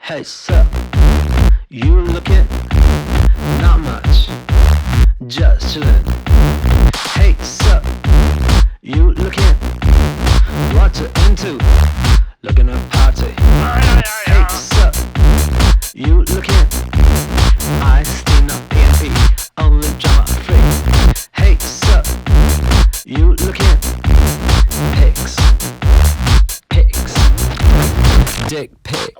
Hey, sup? You looking? Not much. Just chillin'. Hey, sup? You looking? What you into? Looking to party. Hey, sup? You looking? I still not PNP. Only drama free. Hey, sup? You looking? Pics. Pics. Dick pic.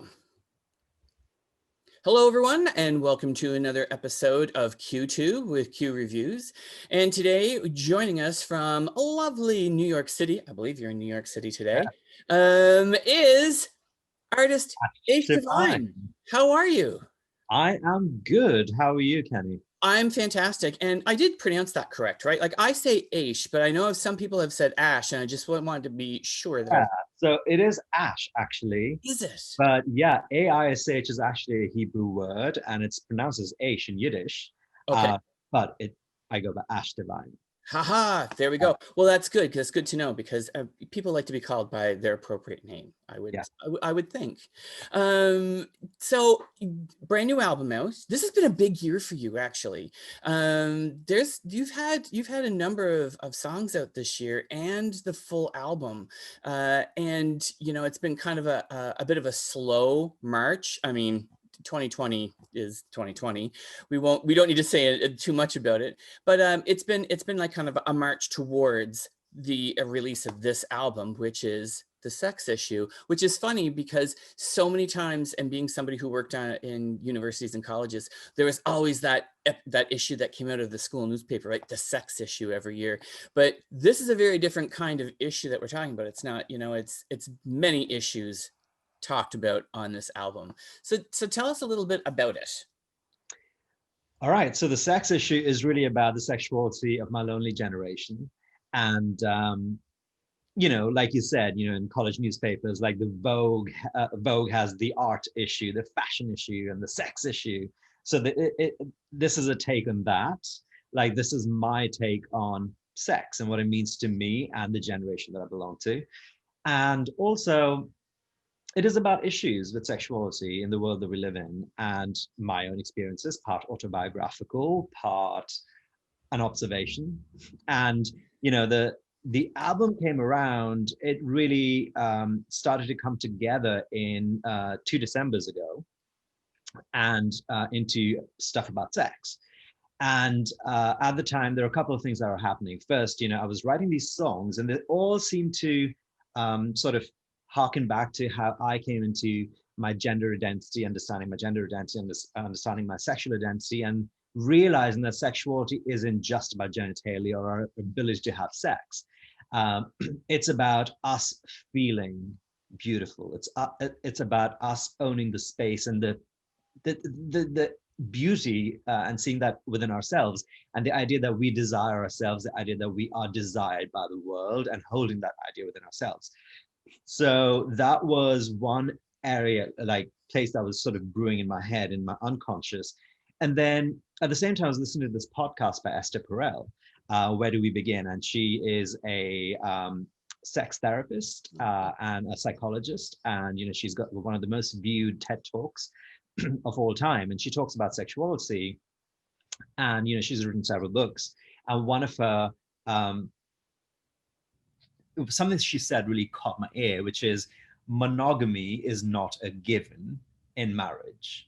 Hello, everyone, and welcome to another episode of Q2 with Q Reviews. And today, joining us from lovely New York City, I believe you're in New York City today, is artist Aish Divine. How are you? I am good. How are you, Kenny? I'm fantastic. And I did pronounce that correct, right? Like I say Aish, but I know some people have said Ash, and I just wanted to be sure that So it is Ash, actually. Is it? But yeah, A-I-S-H is actually a Hebrew word, and it's pronounced as Aish in Yiddish. Okay. But I go by Aish Divine. Haha, there we go. Well, that's good because it's good to know because people like to be called by their appropriate name. I would think. So brand new album out. This has been a big year for you, actually. You've had a number of songs out this year and the full album, and it's been kind of a bit of a slow march. I mean, 2020 is 2020. We don't need to say too much about it, but it's been like kind of a march towards the release of this album, which is The Sex Issue, which is funny because so many times, and being somebody who worked in universities and colleges, there was always that issue that came out of the school newspaper, right? The sex issue every year. But this is a very different kind of issue that we're talking about. It's not, it's many issues talked about on this album. So tell us a little bit about it. All right. So the sex issue is really about the sexuality of my lonely generation. And, like you said, in college newspapers, like the Vogue has the art issue, the fashion issue, and the sex issue. So this is a take on that. Like, this is my take on sex and what it means to me and the generation that I belong to. And also, it is about issues with sexuality in the world that we live in and my own experiences, part autobiographical, part an observation. And, the album came around, it really started to come together in 2 Decembers ago and into stuff about sex. And at the time, there are a couple of things that were happening. First, I was writing these songs and they all seemed to sort of harken back to how I came into my gender identity, understanding my gender identity, understanding my sexual identity, and realizing that sexuality isn't just about genitalia or our ability to have sex. It's about us feeling beautiful. It's about us owning the space and the beauty and seeing that within ourselves, and the idea that we desire ourselves, the idea that we are desired by the world, and holding that idea within ourselves. So that was one area, like place that was sort of brewing in my head, in my unconscious. And then at the same time, I was listening to this podcast by Esther Perel, Where Do We Begin? And she is a sex therapist and a psychologist. And, she's got one of the most viewed TED Talks of all time. And she talks about sexuality. And, she's written several books. And one of her something she said really caught my ear, which is monogamy is not a given in marriage.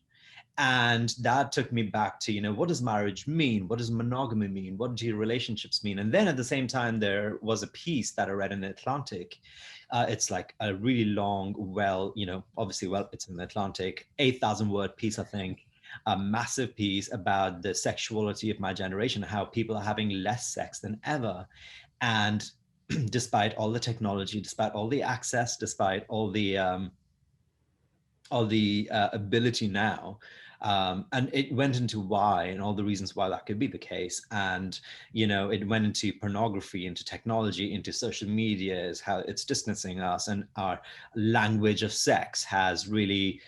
And that took me back to, what does marriage mean? What does monogamy mean? What do relationships mean? And then at the same time, there was a piece that I read in the Atlantic. It's like a really long, it's in the Atlantic, 8,000 word piece, I think. A massive piece about the sexuality of my generation, how people are having less sex than ever. And despite all the technology, despite all the access, despite all the ability now, and it went into why and all the reasons why that could be the case. And it went into pornography, into technology, into social media, is how it's distancing us, and our language of sex has really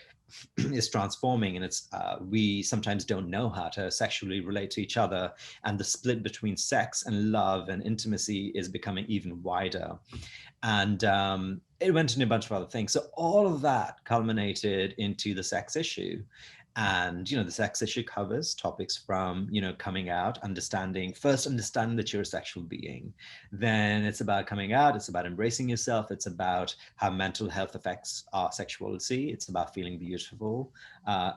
is transforming, and it's we sometimes don't know how to sexually relate to each other, and the split between sex and love and intimacy is becoming even wider. And it went into a bunch of other things. So all of that culminated into the sex issue. And, the sex issue covers topics from, coming out, understanding that you're a sexual being. Then it's about coming out, it's about embracing yourself, it's about how mental health affects our sexuality, it's about feeling beautiful,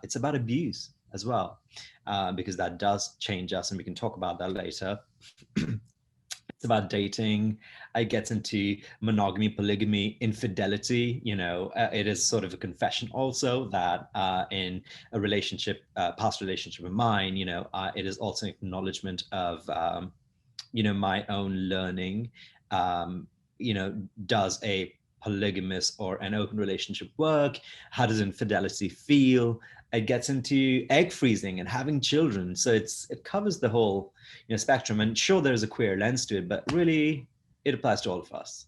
it's about abuse as well, because that does change us, and we can talk about that later. It's about dating. It gets into monogamy, polygamy, infidelity. It is sort of a confession also that in a relationship, past relationship of mine, it is also an acknowledgement of, my own learning. Does a polygamous or an open relationship work? How does infidelity feel? It gets into egg freezing and having children. So it covers the whole spectrum. And sure, there's a queer lens to it, but really it applies to all of us.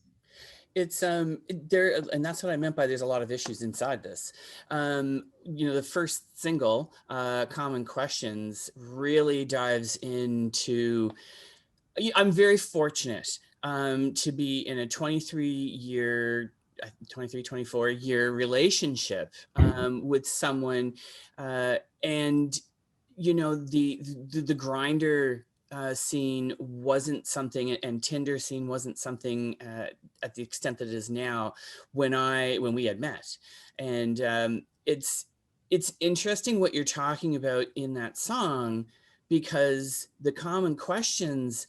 It's there, and that's what I meant by there's a lot of issues inside this. The first single, Common Questions, really dives into, I'm very fortunate to be in a 23, 24 year relationship with someone, and the Grindr scene wasn't something, and Tinder scene wasn't something at the extent that it is now when we had met. And it's interesting what you're talking about in that song, because the common questions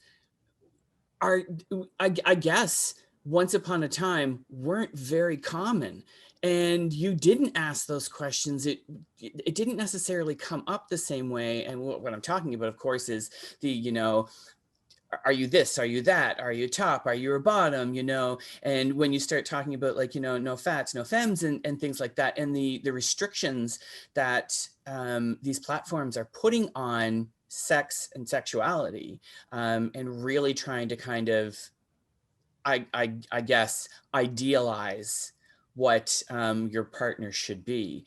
are, I guess, once upon a time weren't very common, and you didn't ask those questions. It didn't necessarily come up the same way. And what I'm talking about, of course, is the, are you this, are you that, are you top, are you a bottom, and when you start talking about, like, no fats, no femmes, and things like that, and the restrictions that these platforms are putting on sex and sexuality, and really trying to kind of, I guess, idealize what your partner should be.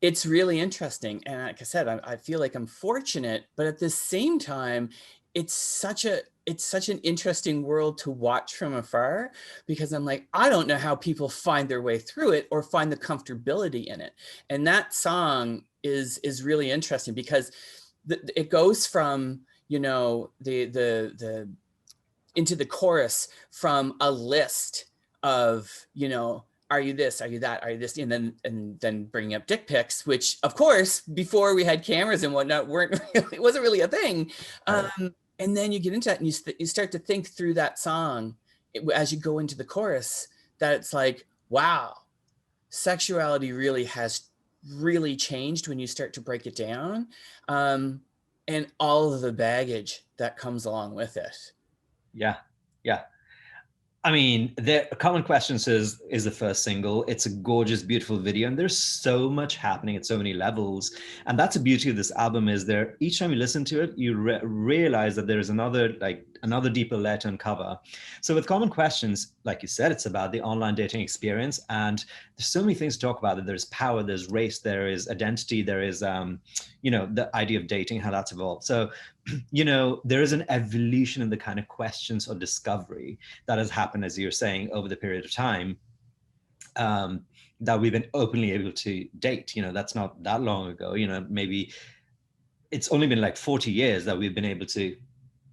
It's really interesting. And like I said, I feel like I'm fortunate, but at the same time, it's such an interesting world to watch from afar, because I'm like, I don't know how people find their way through it or find the comfortability in it. And that song is really interesting, because it goes from, the into the chorus from a list of, are you this, are you that, are you this, and then bringing up dick pics, which, of course, before we had cameras and whatnot, it wasn't really a thing. And then you get into that, and you start to think through that song as you go into the chorus, that it's like, wow, sexuality really has really changed when you start to break it down, and all of the baggage that comes along with it. Yeah. I mean, the Common Questions is the first single. It's a gorgeous, beautiful video, and there's so much happening at so many levels. And that's the beauty of this album, is there, each time you listen to it, you realize that there's another deeper layer to uncover. So with Common Questions, like you said, it's about the online dating experience, and there's so many things to talk about. There's power, there's race, there is identity, there is the idea of dating, how that's evolved. So there is an evolution in the kind of questions or discovery that has happened, as you're saying, over the period of time, that we've been openly able to date. That's not that long ago. Maybe it's only been like 40 years that we've been able to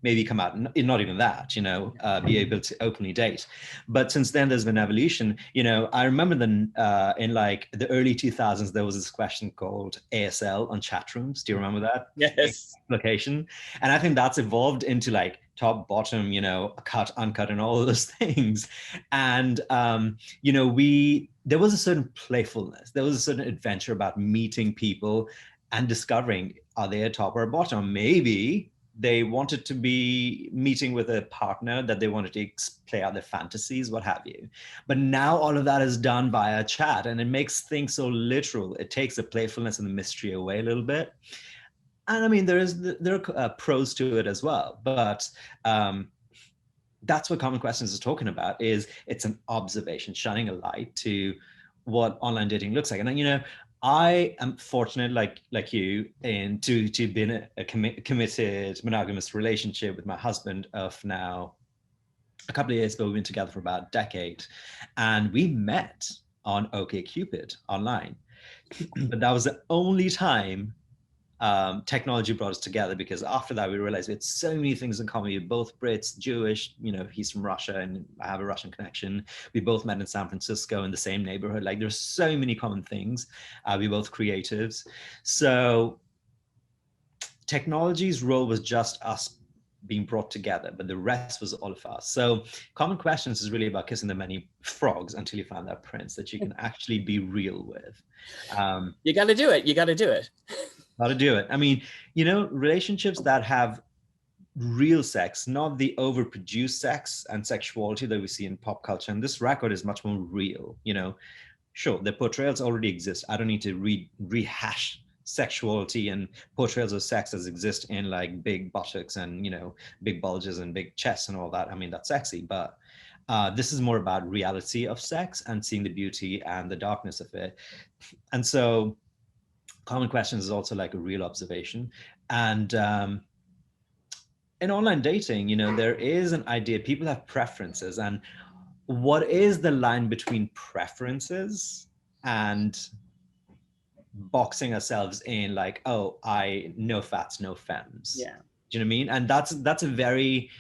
maybe come out, not even that, be able to openly date. But since then, there's been evolution. I remember in like the early 2000s, there was this question called ASL on chat rooms. Do you remember that? Yes. Location. And I think that's evolved into like top, bottom, cut, uncut, and all of those things. And, there was a certain playfulness. There was a certain adventure about meeting people and discovering, are they a top or a bottom? Maybe they wanted to be meeting with a partner that they wanted to play out their fantasies, what have you. But now all of that is done via chat, and it makes things so literal. It takes the playfulness and the mystery away a little bit. And I mean, there are pros to it as well. But that's what Common Questions is talking about. Is it's an observation, shining a light to what online dating looks like. And I am fortunate, like you, to be in a committed monogamous relationship with my husband of now a couple of years ago, we've been together for about a decade, and we met on OkCupid online. But that was the only time technology brought us together, because after that we realized we had so many things in common. We're both Brits, Jewish, you know, he's from Russia and I have a Russian connection. We both met in San Francisco in the same neighborhood. Like, there's so many common things. We're both creatives. So technology's role was just us being brought together, but the rest was all of us. So Common Questions is really about kissing the many frogs until you find that prince that you can actually be real with. You got to do it. You got to do it. Got to do it. I mean, you know, relationships that have real sex, not the overproduced sex and sexuality that we see in pop culture. And this record is much more real. You know, sure, the portrayals already exist. I don't need to rehash sexuality and portrayals of sex as exist in like big buttocks and, you know, big bulges and big chests and all that. I mean, that's sexy, but this is more about reality of sex and seeing the beauty and the darkness of it. And so Common Questions is also like a real observation. And in online dating, you know, there is an idea, people have preferences, and what is the line between preferences and boxing ourselves in like, oh, I no fats, no femmes. Yeah. Do you know what I mean? And that's a very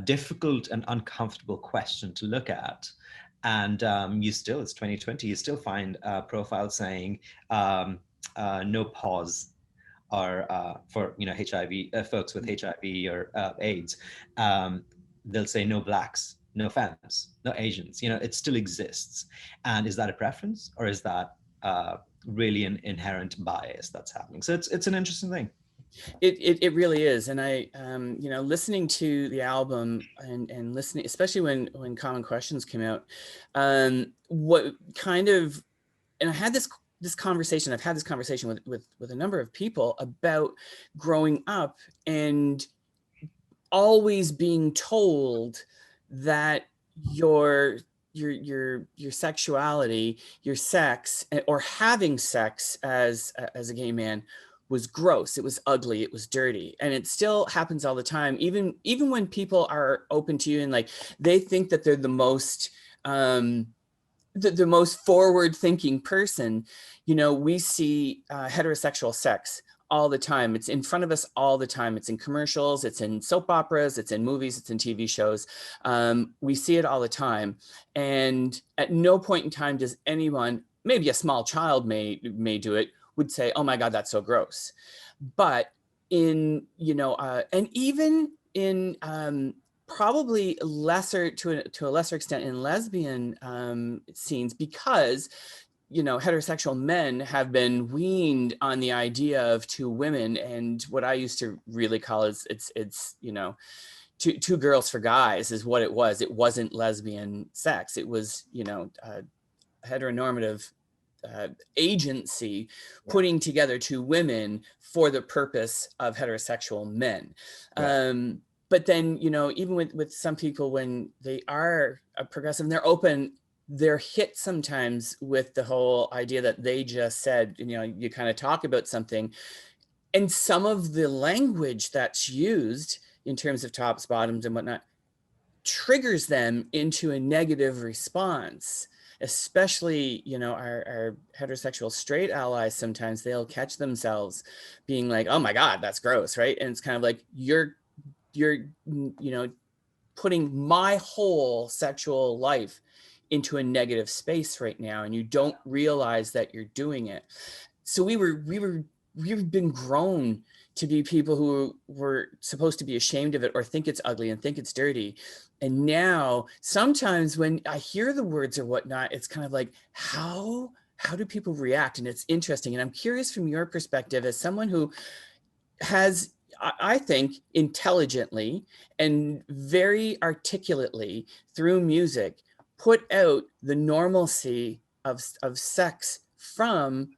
difficult and uncomfortable question to look at. And it's 2020, you still find profiles saying no pause, or for, you know, HIV folks with HIV or AIDS, they'll say no blacks, no femmes, no Asians. You know, it still exists. And is that a preference, or is that really an inherent bias that's happening? So it's an interesting thing. It really is. And I, you know, listening to the album and listening, especially when Common Questions came out, what kind of, and I had this conversation, I've had this conversation with a number of people about growing up and always being told that your sexuality, your sex, or having sex as a gay man was gross, it was ugly, it was dirty. And it still happens all the time, even when people are open to you and like they think that they're the most the most forward-thinking person. You know, we see heterosexual sex all the time. It's in front of us all the time. It's in commercials, it's in soap operas, it's in movies, it's in TV shows. We see it all the time. And at no point in time does anyone, maybe a small child may do it, would say, oh my God, that's so gross. But in, you know, and even in probably lesser to a lesser extent in lesbian scenes, because, you know, heterosexual men have been weaned on the idea of two women, and what I used to really call it's you know, two girls for guys is what it was. It wasn't lesbian sex. It was, you know, heteronormative agency putting together two women for the purpose of heterosexual men. Right. But then, you know, even with some people, when they are progressive and they're open, they're hit sometimes with the whole idea that they just said, you know, you kind of talk about something, and some of the language that's used in terms of tops, bottoms, and whatnot triggers them into a negative response. Especially, you know, our heterosexual straight allies, sometimes they'll catch themselves being like, oh my God, that's gross, right? And it's kind of like, you're, you know, putting my whole sexual life into a negative space right now, and you don't realize that you're doing it. So we've been grown to be people who were supposed to be ashamed of it or think it's ugly and think it's dirty. And now sometimes when I hear the words or whatnot, it's kind of like, how do people react? And it's interesting. And I'm curious from your perspective as someone who has, I think, intelligently and very articulately through music, put out the normalcy of sex from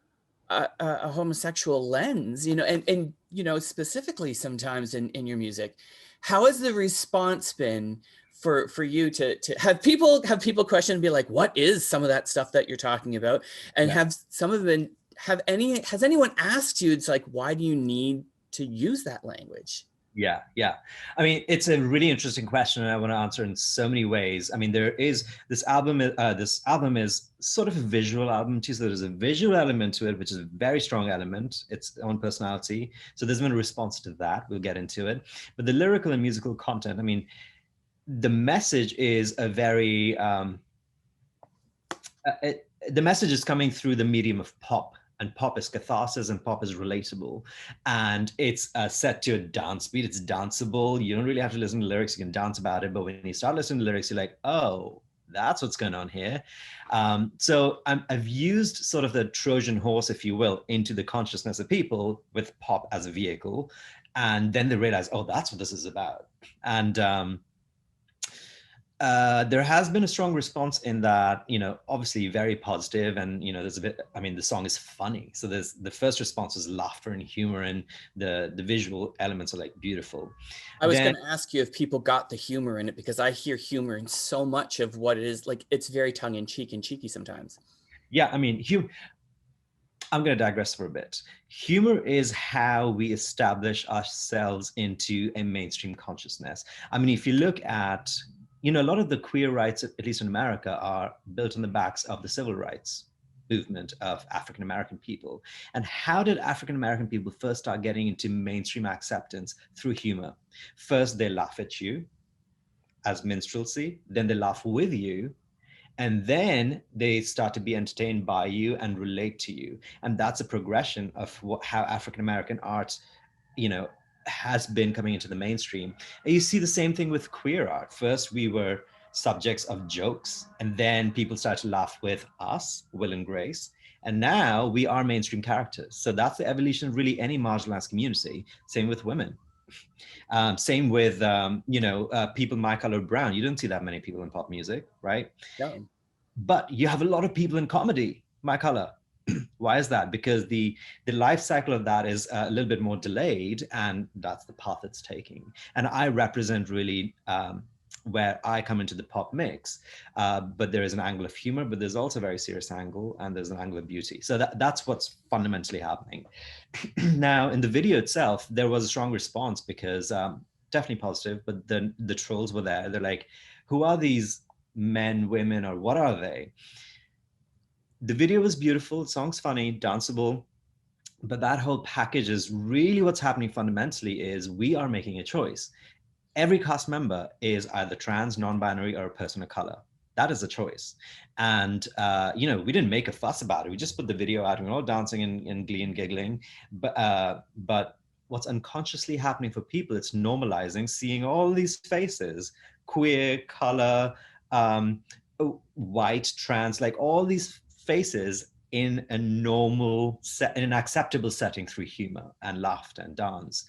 a homosexual lens, you know, and you know, specifically sometimes in your music. How has the response been for you to have people question and be like, what is some of that stuff that you're talking about? And have some of them, has anyone asked you, it's like, why do you need to use that language? Yeah, yeah. I mean, it's a really interesting question, and I want to answer in so many ways. I mean, there is this album. This album is sort of a visual album too. So there's a visual element to it, which is a very strong element. Its own personality. So there's been a response to that. We'll get into it. But the lyrical and musical content. I mean, the message is a very. The message is coming through the medium of pop, and pop is catharsis, and pop is relatable, and it's set to a dance beat. It's danceable. You don't really have to listen to lyrics. You can dance about it, but when you start listening to lyrics, you're like, oh, that's what's going on here. So I've used sort of the Trojan horse, if you will, into the consciousness of people with pop as a vehicle, and then they realize, oh, that's what this is about. And there has been a strong response in that, obviously very positive, and there's a bit. I mean, the song is funny, so there's the first response is laughter and humor, and the visual elements are like beautiful. I was going to ask you if people got the humor in it, because I hear humor in so much of what it is. Like, it's very tongue in cheek and cheeky sometimes. Yeah, I mean, I'm going to digress for a bit. Humor is how we establish ourselves into a mainstream consciousness. I mean, if you look at a lot of the queer rights, at least in America, are built on the backs of the civil rights movement of African American people. And how did African American people first start getting into mainstream acceptance? Through humor. First, they laugh at you as minstrelsy, then they laugh with you, and then they start to be entertained by you and relate to you. And that's a progression of how African American art, has been coming into the mainstream. And you see the same thing with queer art. First, we were subjects of jokes, and then people started to laugh with us, Will and Grace. And now we are mainstream characters. So that's the evolution of really any marginalized community. Same with women. Same with, people my color brown. You don't see that many people in pop music, right? No. But you have a lot of people in comedy, my color. Why is that? Because the life cycle of that is a little bit more delayed, and that's the path it's taking. And I represent really where I come into the pop mix, but there is an angle of humor, but there's also a very serious angle, and there's an angle of beauty. So that's what's fundamentally happening. Now, in the video itself, there was a strong response because definitely positive, but then the trolls were there. They're like, who are these men, women, or what are they? The video was beautiful, the song's funny, danceable, but that whole package is really what's happening fundamentally is we are making a choice. Every cast member is either trans, non-binary, or a person of color. That is a choice. And, we didn't make a fuss about it. We just put the video out and we're all dancing and glee and giggling. But what's unconsciously happening for people, it's normalizing, seeing all these faces, queer, color, white, trans, like all these faces in a normal set, in an acceptable setting, through humor and laughter and dance.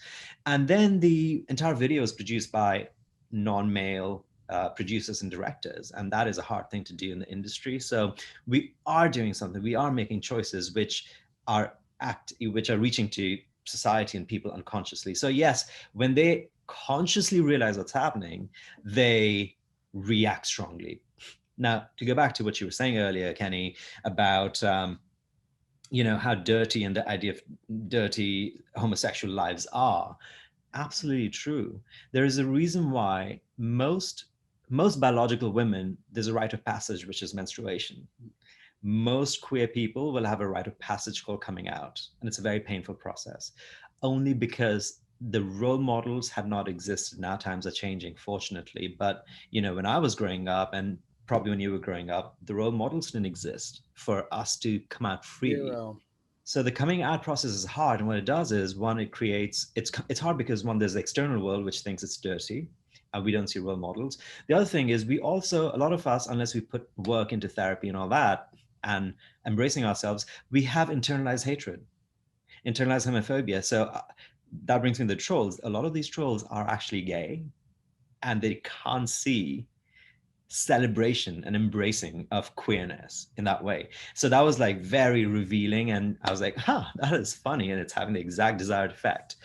And then the entire video is produced by non-male producers and directors, and that is a hard thing to do in the industry. So we are doing something. We are making choices which are reaching to society and people unconsciously. So yes, when they consciously realize what's happening, they react strongly. Now, to go back to what you were saying earlier, Kenny, about how dirty and the idea of dirty homosexual lives are, absolutely true. There is a reason why most biological women, there's a rite of passage, which is menstruation. Most queer people will have a rite of passage called coming out, and it's a very painful process, only because the role models have not existed. Now times are changing, fortunately, but when I was growing up, and probably when you were growing up, the role models didn't exist for us to come out freely. Zero. So the coming out process is hard, and what it does is, one, it creates, it's hard because, one, there's the external world which thinks it's dirty, and we don't see role models. The other thing is, we also, a lot of us, unless we put work into therapy and all that, and embracing ourselves, we have internalized hatred, internalized homophobia. So that brings me to the trolls. A lot of these trolls are actually gay, and they can't see celebration and embracing of queerness in that way. So that was like very revealing, and I was like, that is funny, and it's having the exact desired effect.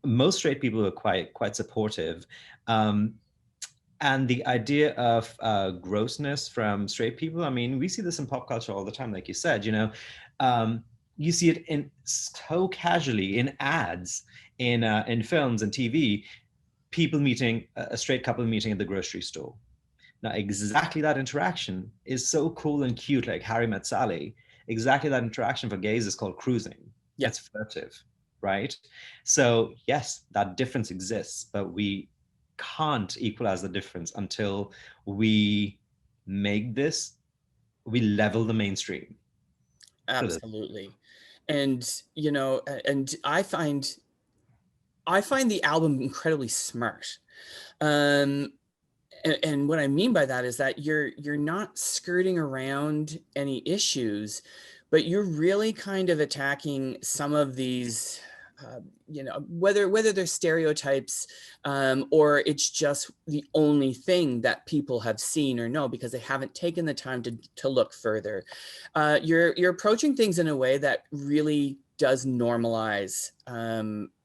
Most straight people are quite supportive, and the idea of grossness from straight people, I mean, we see this in pop culture all the time, like you said. you see it in so casually in ads, in films and TV, people meeting, a straight couple meeting at the grocery store. Now, exactly that interaction is so cool and cute, like Harry Met Sally. Exactly that interaction for gays is called cruising. Yeah. It's furtive, right? So yes, that difference exists, but we can't equalize the difference until we make this, we level the mainstream. Absolutely. And you know, and I find the album incredibly smart. Um, and what I mean by that is that you're not skirting around any issues, but you're really kind of attacking some of these, you know, whether they're stereotypes, or it's just the only thing that people have seen or know because they haven't taken the time to look further. You're approaching things in a way that really does normalize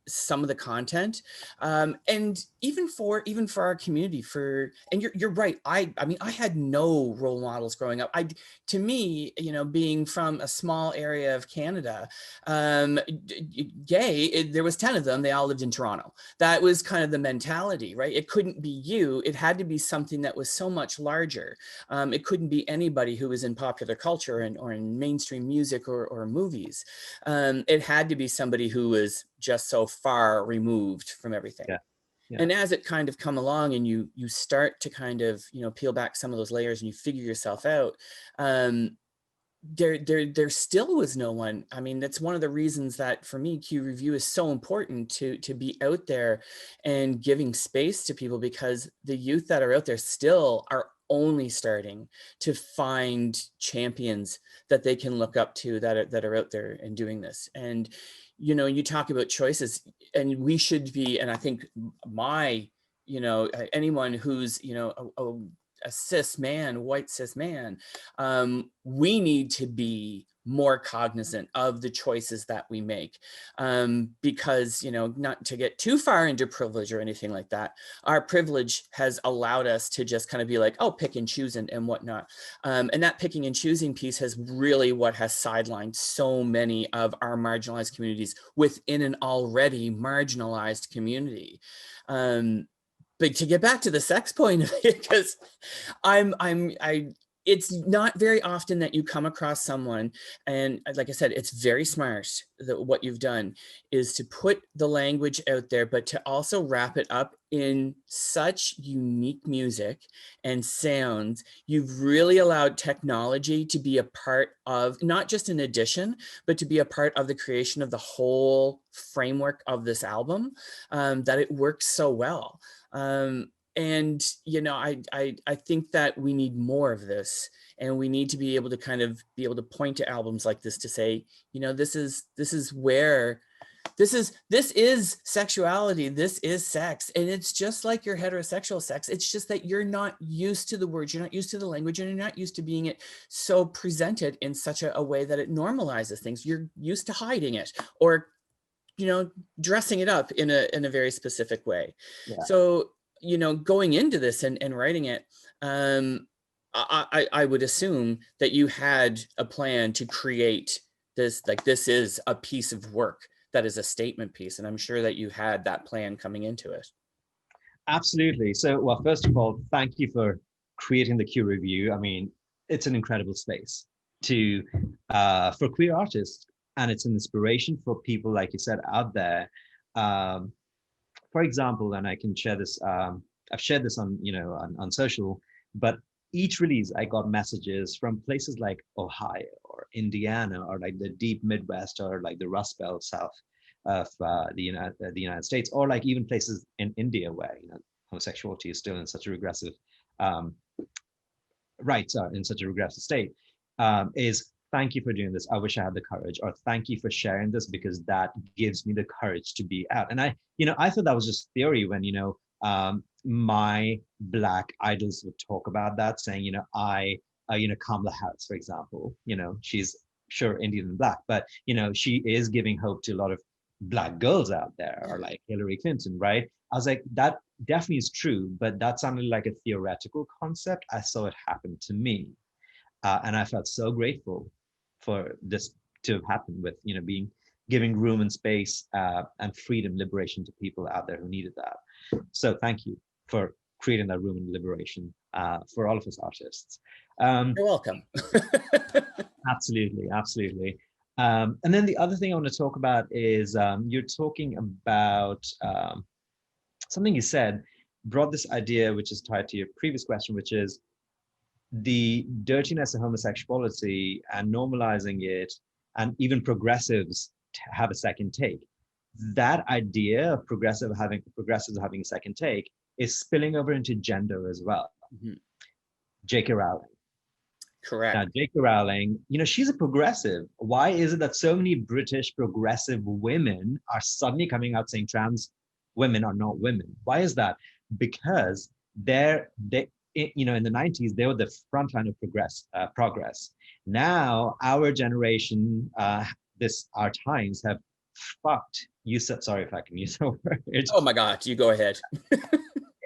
some of the content, and even for our community. And you're right. I mean, I had no role models growing up. To me, you know, being from a small area of Canada, there was 10 of them. They all lived in Toronto. That was kind of the mentality, right? It couldn't be you. It had to be something that was so much larger. It couldn't be anybody who was in popular culture or in mainstream music or movies. It had to be somebody who was just so far removed from everything. Yeah. Yeah. And as it kind of come along and you start to kind of, you know, peel back some of those layers and you figure yourself out, there still was no one. I mean, that's one of the reasons that for me, Q Review is so important to be out there and giving space to people, because the youth that are out there still are only starting to find champions that they can look up to that are out there and doing this. And you know, you talk about choices, and we should be, and I think you know, anyone who's, you know, a cis man, white cis man, we need to be more cognizant of the choices that we make, because, you know, not to get too far into privilege or anything like that, our privilege has allowed us to just kind of be like, oh, pick and choose and whatnot. And that picking and choosing piece has really what has sidelined so many of our marginalized communities within an already marginalized community. But to get back to the sex point of it, because it's not very often that you come across someone, and like I said, it's very smart that what you've done is to put the language out there, but to also wrap it up in such unique music and sounds. You've really allowed technology to be a part of, not just an addition, but to be a part of the creation of the whole framework of this album, that it works so well. And, you know, I think that we need more of this, and we need to be able to kind of be able to point to albums like this to say, you know, this is sexuality, this is sex. And it's just like your heterosexual sex. It's just that you're not used to the words, you're not used to the language, and you're not used to being it so presented in such a way that it normalizes things. You're used to hiding it, or, you know, dressing it up in a very specific way. Yeah. So, you know, going into this and writing it, I would assume that you had a plan to create this, like, this is a piece of work that is a statement piece. And I'm sure that you had that plan coming into it. Absolutely. So, well, first of all, thank you for creating the Q Review. I mean, it's an incredible space for queer artists, and it's an inspiration for people, like you said, out there. For example, and I can share this, I've shared this on, you know, on social, but each release I got messages from places like Ohio or Indiana, or like the deep Midwest, or like the Rust Belt south of the United States, or like even places in India where, you know, homosexuality is still in such a regressive in such a regressive state, is thank you for doing this. I wish I had the courage, or thank you for sharing this, because that gives me the courage to be out. And I thought that was just theory when, you know, my Black idols would talk about that, saying, you know, Kamala Harris, for example, you know, she's sure Indian and Black, but, you know, she is giving hope to a lot of Black girls out there, or like Hillary Clinton, right? I was like, that definitely is true, but that sounded like a theoretical concept. I saw it happen to me. And I felt so grateful for this to have happened with, you know, giving room and space and freedom, liberation to people out there who needed that. So thank you for creating that room and liberation for all of us artists. You're welcome. Absolutely, absolutely. And then the other thing I want to talk about is you're talking about something you said, brought this idea, which is tied to your previous question, which is the dirtiness of homosexuality and normalizing it, and even progressives have a second take. That idea of progressives having a second take is spilling over into gender as well. Mm-hmm. J.K. Rowling. Correct. Now, J.K. Rowling, you know, she's a progressive. Why is it that so many British progressive women are suddenly coming out saying trans women are not women? Why is that? Because they you know, in the 90s, they were the front line of progress. Now, our generation, our times have fucked. Sorry if I can use that word. Oh my God, you go ahead.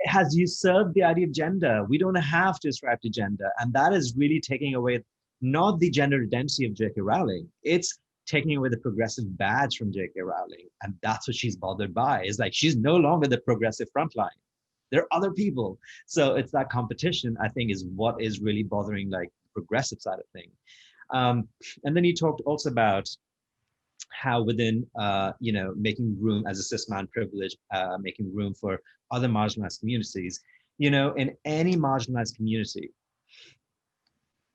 Has usurped the idea of gender. We don't have to ascribe to gender. And that is really taking away not the gender identity of J.K. Rowling. It's taking away the progressive badge from J.K. Rowling. And that's what she's bothered by. Is like, she's no longer the progressive frontline. There are other people. So it's that competition, I think, is what is really bothering like the progressive side of things. And then you talked also about how within, you know, making room as a cis man privilege, making room for other marginalized communities, you know, in any marginalized community,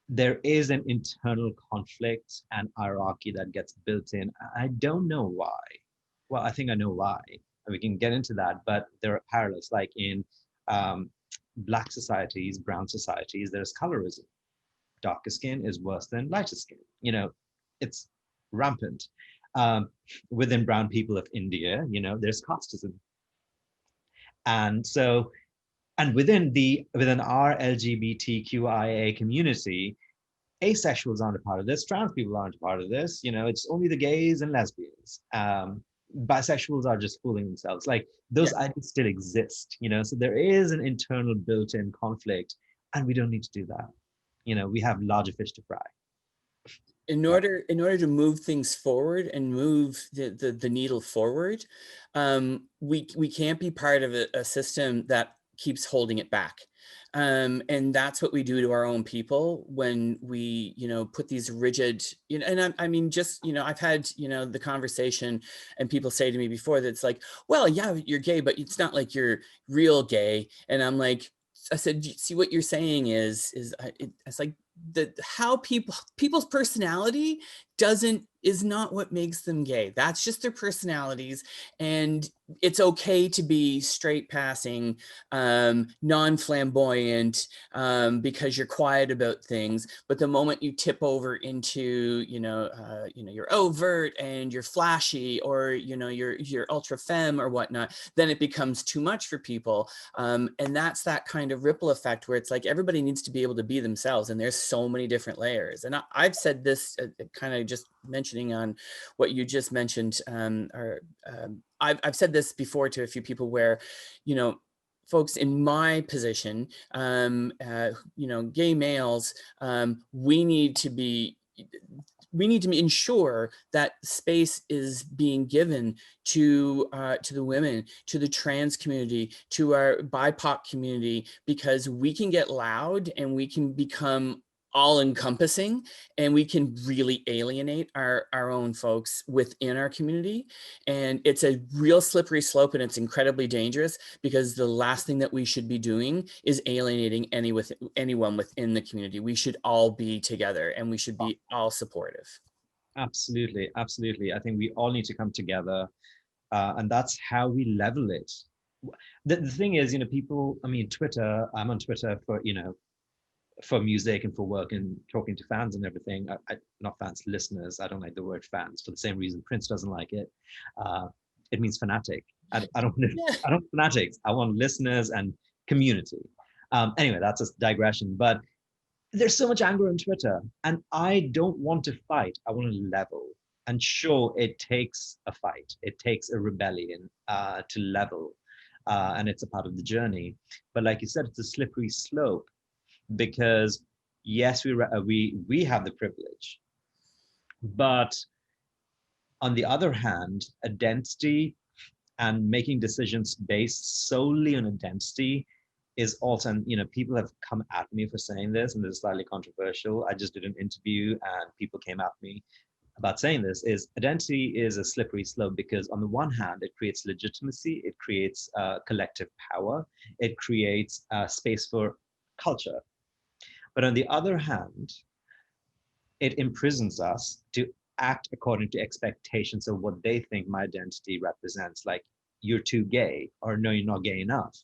there is an internal conflict and hierarchy that gets built in. I don't know why. Well, I think I know why. And we can get into that, but there are parallels, like in Black societies, brown societies, there's colorism. Darker skin is worse than lighter skin. You know, it's rampant. Within brown people of India, you know, there's casteism. And so, and within our LGBTQIA community, asexuals aren't a part of this, trans people aren't a part of this, you know, it's only the gays and lesbians. Bisexuals are just fooling themselves. Like those ideas still exist, you know, so there is an internal built-in conflict, and we don't need to do that. You know, we have larger fish to fry. In order to move things forward and move the needle forward, we can't be part of a system that keeps holding it back. And that's what we do to our own people when we, you know, put these rigid, you know, and I mean, just, you know, I've had, you know, the conversation, and people say to me before that it's like, well, yeah, you're gay, but it's not like you're real gay. And I'm like, I said, see, what you're saying is it's like how people's personality is not what makes them gay. That's just their personalities. And it's okay to be straight passing, non-flamboyant, because you're quiet about things. But the moment you tip over into, you're overt and you're flashy, or, you're ultra femme or whatnot, then it becomes too much for people. And that's that kind of ripple effect where it's like everybody needs to be able to be themselves. And there's so many different layers. And I've said this kind of just mentioning on what you just mentioned, I've said this before to a few people where, folks in my position, gay males, we need to ensure that space is being given to the women, to the trans community, to our BIPOC community, because we can get loud and we can become all-encompassing, and we can really alienate our own folks within our community. And it's a real slippery slope, and it's incredibly dangerous, because the last thing that we should be doing is alienating anyone within the community. We should all be together, and we should be all supportive. Absolutely, absolutely. I think we all need to come together, and that's how we level it. The thing is, people, Twitter, I'm on Twitter for music and for work and talking to fans and everything. Not fans, listeners. I don't like the word fans for the same reason Prince doesn't like it. It means fanatic. I don't want fanatics. I want listeners and community. Anyway, that's a digression. But there's so much anger on Twitter, and I don't want to fight. I want to level. And sure, it takes a fight. It takes a rebellion to level, and it's a part of the journey. But like you said, it's a slippery slope. Because yes, we have the privilege, but On the other hand, identity and making decisions based solely on identity is also, and people have come at me for saying this, and this is slightly controversial. I just did an interview and people came at me about saying this, is identity is a slippery slope, because on the one hand, it creates legitimacy, it creates collective power, it creates space for culture. But on the other hand, it imprisons us to act according to expectations of what they think my identity represents. Like, you're too gay, or no, you're not gay enough.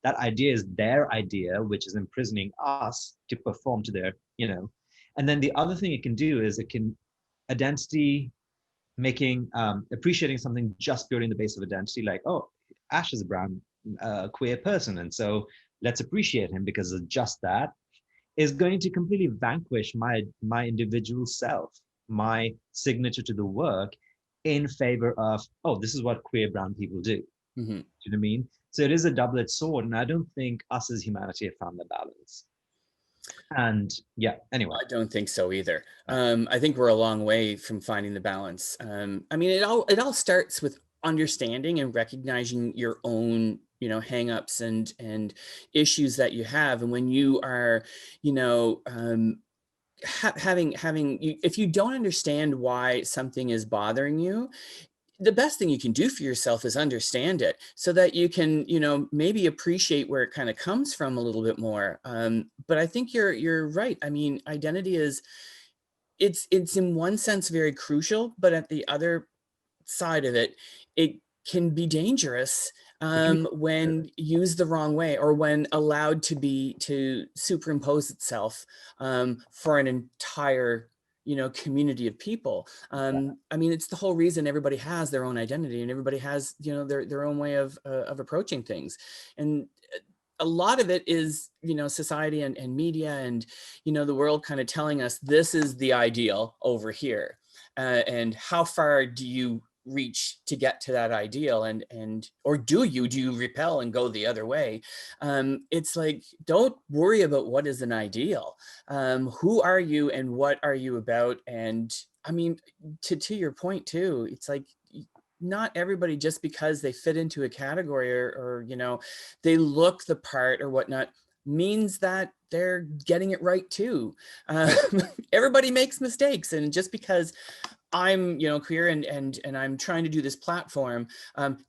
That idea is their idea, which is imprisoning us to perform to their, And then the other thing it can do is it can identity making, appreciating something just purely on the basis of identity, like, oh, Ash is a brown queer person, and so let's appreciate him because of just that, is going to completely vanquish my individual self, my signature to the work, in favor of, oh, this is what queer brown people do. Mm-hmm. Do you know what I mean? So it is a double-edged sword, and I don't think us as humanity have found the balance. And yeah, anyway. I don't think so either. I think we're a long way from finding the balance. I mean, it all starts with understanding and recognizing your own, hangups and issues that you have. And when you are, if you don't understand why something is bothering you, the best thing you can do for yourself is understand it, so that you can, maybe appreciate where it kind of comes from a little bit more. But I think you're right. I mean, identity it's in one sense very crucial, but at the other side of it, it can be dangerous when used the wrong way, or when allowed to superimpose itself for an entire community of people. I mean, it's the whole reason everybody has their own identity, and everybody has their own way of approaching things. And a lot of it is society and media and the world kind of telling us this is the ideal over here, and how far do you reach to get to that ideal, or do you repel and go the other way? It's like, don't worry about what is an ideal. Who are you and what are you about? And I mean, to your point too, it's like, not everybody, just because they fit into a category or they look the part or whatnot, means that they're getting it right too. Everybody makes mistakes, and just because I'm queer and I'm trying to do this platform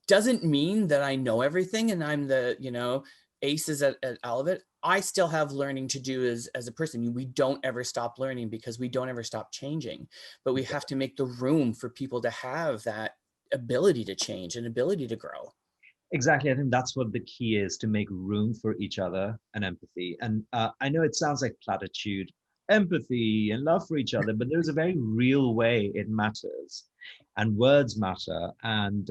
doesn't mean that I know everything and I'm the aces at all of it. I still have learning to do as a person. We don't ever stop learning, because we don't ever stop changing, but we have to make the room for people to have that ability to change and ability to grow. Exactly. I think that's what the key is, to make room for each other and empathy. And I know it sounds like platitude, empathy and love for each other, but there's a very real way it matters, and words matter. And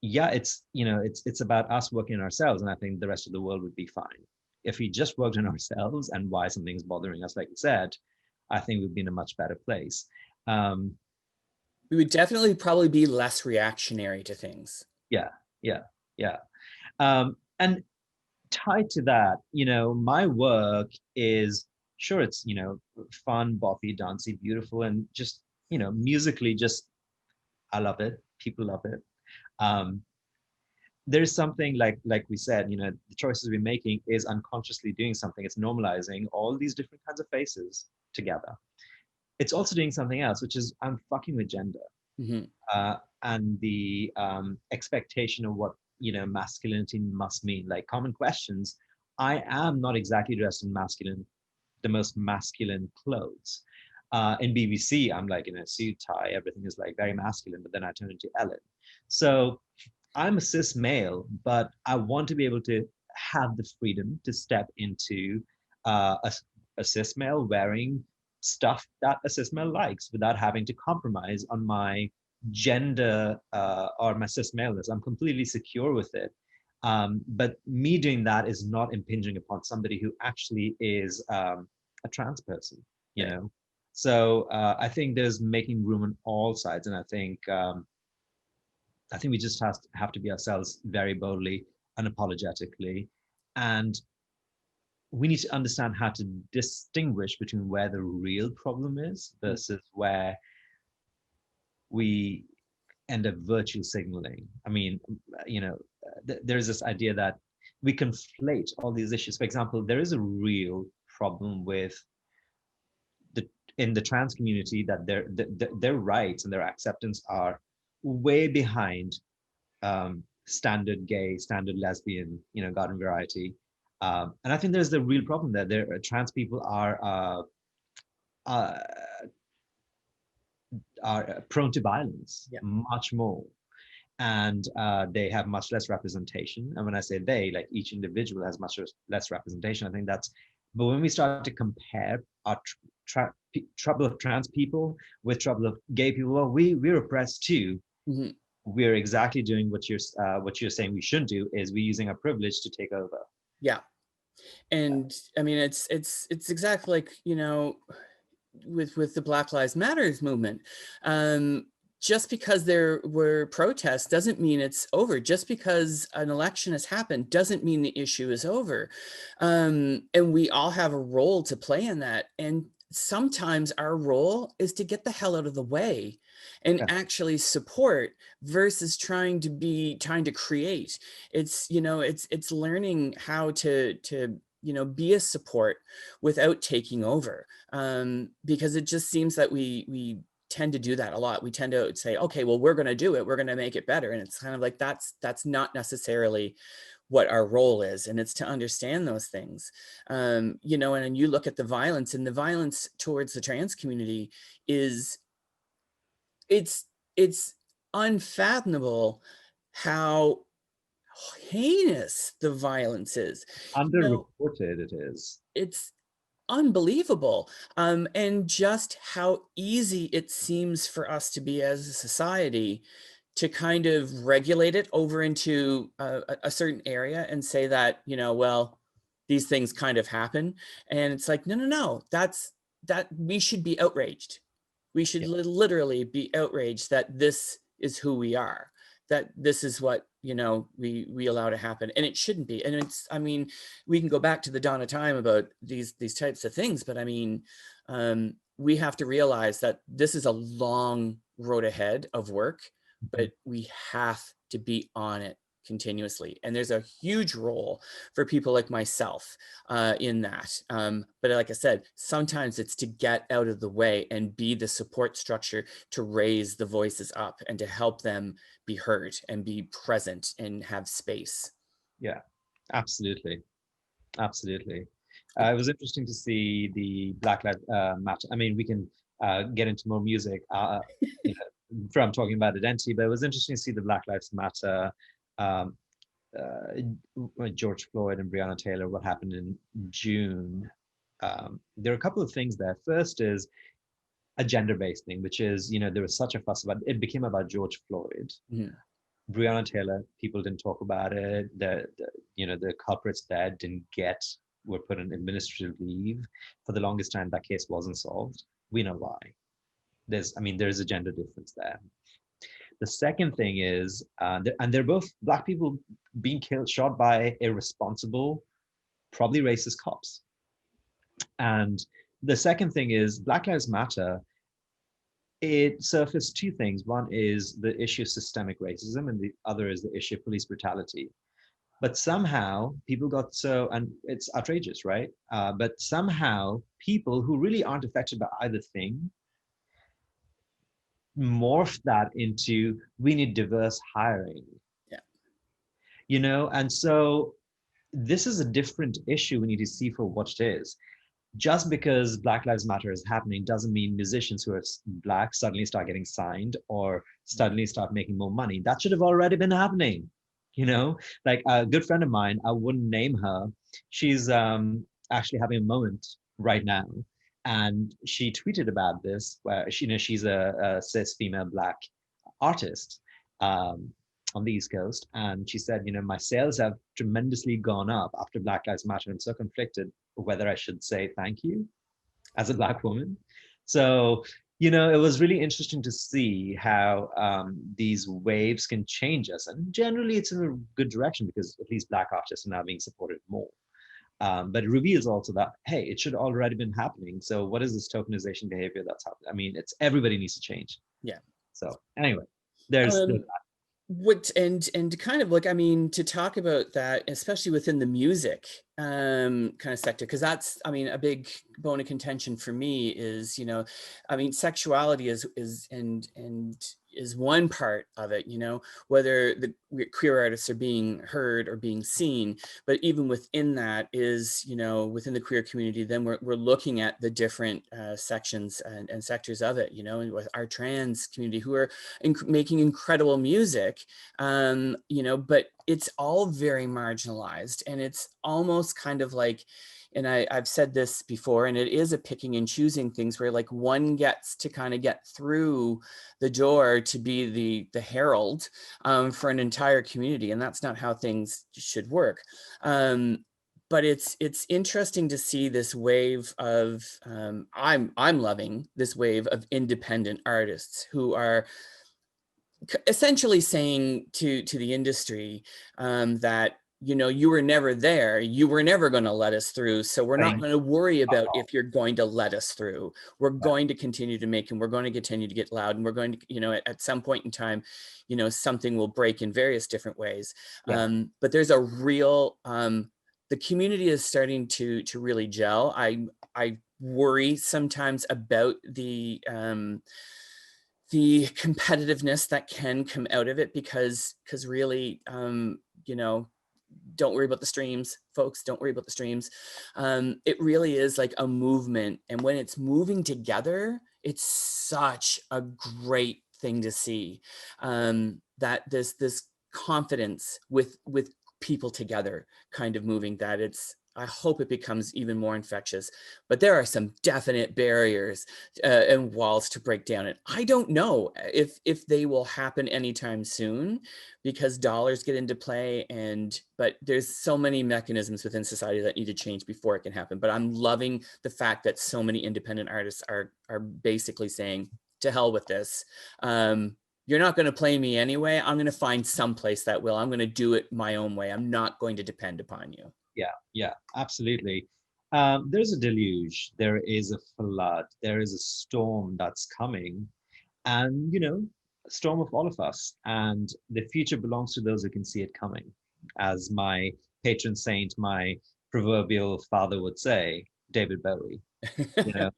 yeah, it's about us working on ourselves. And I think the rest of the world would be fine if we just worked on ourselves and why something's bothering us. Like you said, I think we'd be in a much better place. We would definitely probably be less reactionary to things. Yeah. And tied to that, my work is, sure, it's, fun, boppy, dancey, beautiful, and just, musically, just, I love it. People love it. There's something like we said, the choices we're making is unconsciously doing something. It's normalizing all these different kinds of faces together. It's also doing something else, which is I'm fucking with gender. Mm-hmm. And the expectation of what masculinity must mean. Like, common questions. I am not exactly dressed in the most masculine clothes. In BBC, I'm like in a suit, tie, everything is like very masculine, but then I turn into Ellen. So I'm a cis male, but I want to be able to have the freedom to step into a cis male wearing stuff that a cis male likes, without having to compromise on my gender or my cis maleness. I'm completely secure with it. But me doing that is not impinging upon somebody who actually is a trans person, So I think there's making room on all sides, and I think we just have to be ourselves very boldly, unapologetically, and we need to understand how to distinguish between where the real problem is versus where we end up virtue signaling. I mean, there's this idea that we conflate all these issues. For example, there is a real problem with the in the trans community that their rights and their acceptance are way behind standard gay, standard lesbian, garden variety. And I think there's the real problem there. Trans people uh, are prone to violence Yeah. much more, and they have much less representation. And when I say they, like each individual has much less representation. I think that's. But when we start to compare our trouble of trans people with trouble of gay people, well, we're oppressed too. Mhm. We're exactly doing what you're saying we shouldn't do. Is we're using our privilege to take over. Yeah. And I mean, it's exactly like, with the Black Lives Matters movement. Just because there were protests doesn't mean it's over. Just because an election has happened doesn't mean the issue is over. And we all have a role to play in that. And sometimes our role is to get the hell out of the way and actually support versus trying to create. It's, it's learning how to be a support without taking over. Because it just seems that we tend to do that a lot. We tend to say, okay, well, we're going to do it. We're going to make it better. And it's kind of like, that's not necessarily what our role is. And it's to understand those things. And then you look at the violence, and the violence towards the trans community it's unfathomable how heinous the violence is. Underreported it is. It's unbelievable. And just how easy it seems for us to be as a society to kind of regulate it over into a certain area and say that, well, these things kind of happen. And it's like, no, that we should be outraged. We should literally be outraged that this is who we are, that this is what, we allow to happen, and it shouldn't be. And it's, I mean, we can go back to the dawn of time about these types of things, but I mean, we have to realize that this is a long road ahead of work, but we have to be on it continuously. And there's a huge role for people like myself in that. But like I said, sometimes it's to get out of the way and be the support structure to raise the voices up and to help them be heard and be present and have space. Yeah, absolutely. Absolutely. It was interesting to see the Black Lives Matter. I mean, we can get into more music from talking about identity, but it was interesting to see the Black Lives Matter, George Floyd and Breonna Taylor, what happened in June. There are a couple of things there. First is a gender-based thing, which is, there was such a fuss about it. It became about George Floyd. Yeah. Breonna Taylor, people didn't talk about it. The culprits there were put on administrative leave. For the longest time, that case wasn't solved. We know why. There's a gender difference there. The second thing is, and they're both Black people being shot by irresponsible, probably racist cops. And the second thing is Black Lives Matter. It surfaced two things. One is the issue of systemic racism, and the other is the issue of police brutality. But somehow people got so, and it's outrageous, right? But somehow people who really aren't affected by either thing morph that into, we need diverse hiring. Yeah. And so this is a different issue we need to see for what it is. Just because Black Lives Matter is happening doesn't mean musicians who are Black suddenly start getting signed or suddenly start making more money. That should have already been happening. Like a good friend of mine, I wouldn't name her. She's actually having a moment right now. And she tweeted about this, where she's a cis female Black artist on the East Coast. And she said, my sales have tremendously gone up after Black Lives Matter. I'm so conflicted whether I should say thank you as a Black woman. So, it was really interesting to see how these waves can change us. And generally it's in a good direction because at least Black artists are now being supported more. But it reveals also that, hey, it should already been happening. So what is this tokenization behavior that's happening? I mean, everybody needs to change. Yeah. So anyway, there's what and kind of like, I mean, to talk about that, especially within the music kind of sector, because that's, I mean, a big bone of contention for me is, you know, I mean, sexuality is is one part of it, you know, whether the queer artists are being heard or being seen, but even within that is, you know, within the queer community, then we're looking at the different sections and sectors of it, you know, and with our trans community who are making incredible music, you know, but it's all very marginalized, and it's almost kind of like, and I've said this before, and it is a picking and choosing things where like one gets to kind of get through the door to be the herald for an entire community, and that's not how things should work. But it's interesting to see this wave of I'm loving this wave of independent artists who are essentially saying to the industry that, you know, you were never there, you were never going to let us through, so we're not going to worry about if you're going to let us through. We're going to continue to make, and we're going to continue to get loud, and we're going to, you know, at some point in time, you know, something will break in various different ways. But there's a real the community is starting to really gel. I worry sometimes about the competitiveness that can come out of it, because really, you know, don't worry about the streams, folks, don't worry about the streams. It really is like a movement, and when it's moving together, it's such a great thing to see, that this confidence with people together kind of moving, that I hope it becomes even more infectious. But there are some definite barriers and walls to break down. And I don't know if they will happen anytime soon, because dollars get into play. But there's so many mechanisms within society that need to change before it can happen. But I'm loving the fact that so many independent artists are basically saying, to hell with this. You're not going to play me anyway. I'm going to find some place that will. I'm going to do it my own way. I'm not going to depend upon you. Yeah, absolutely. There's a deluge, there is a flood, there is a storm that's coming, and, you know, a storm of all of us. And the future belongs to those who can see it coming. As my patron saint, my proverbial father would say, David Bowie. You know,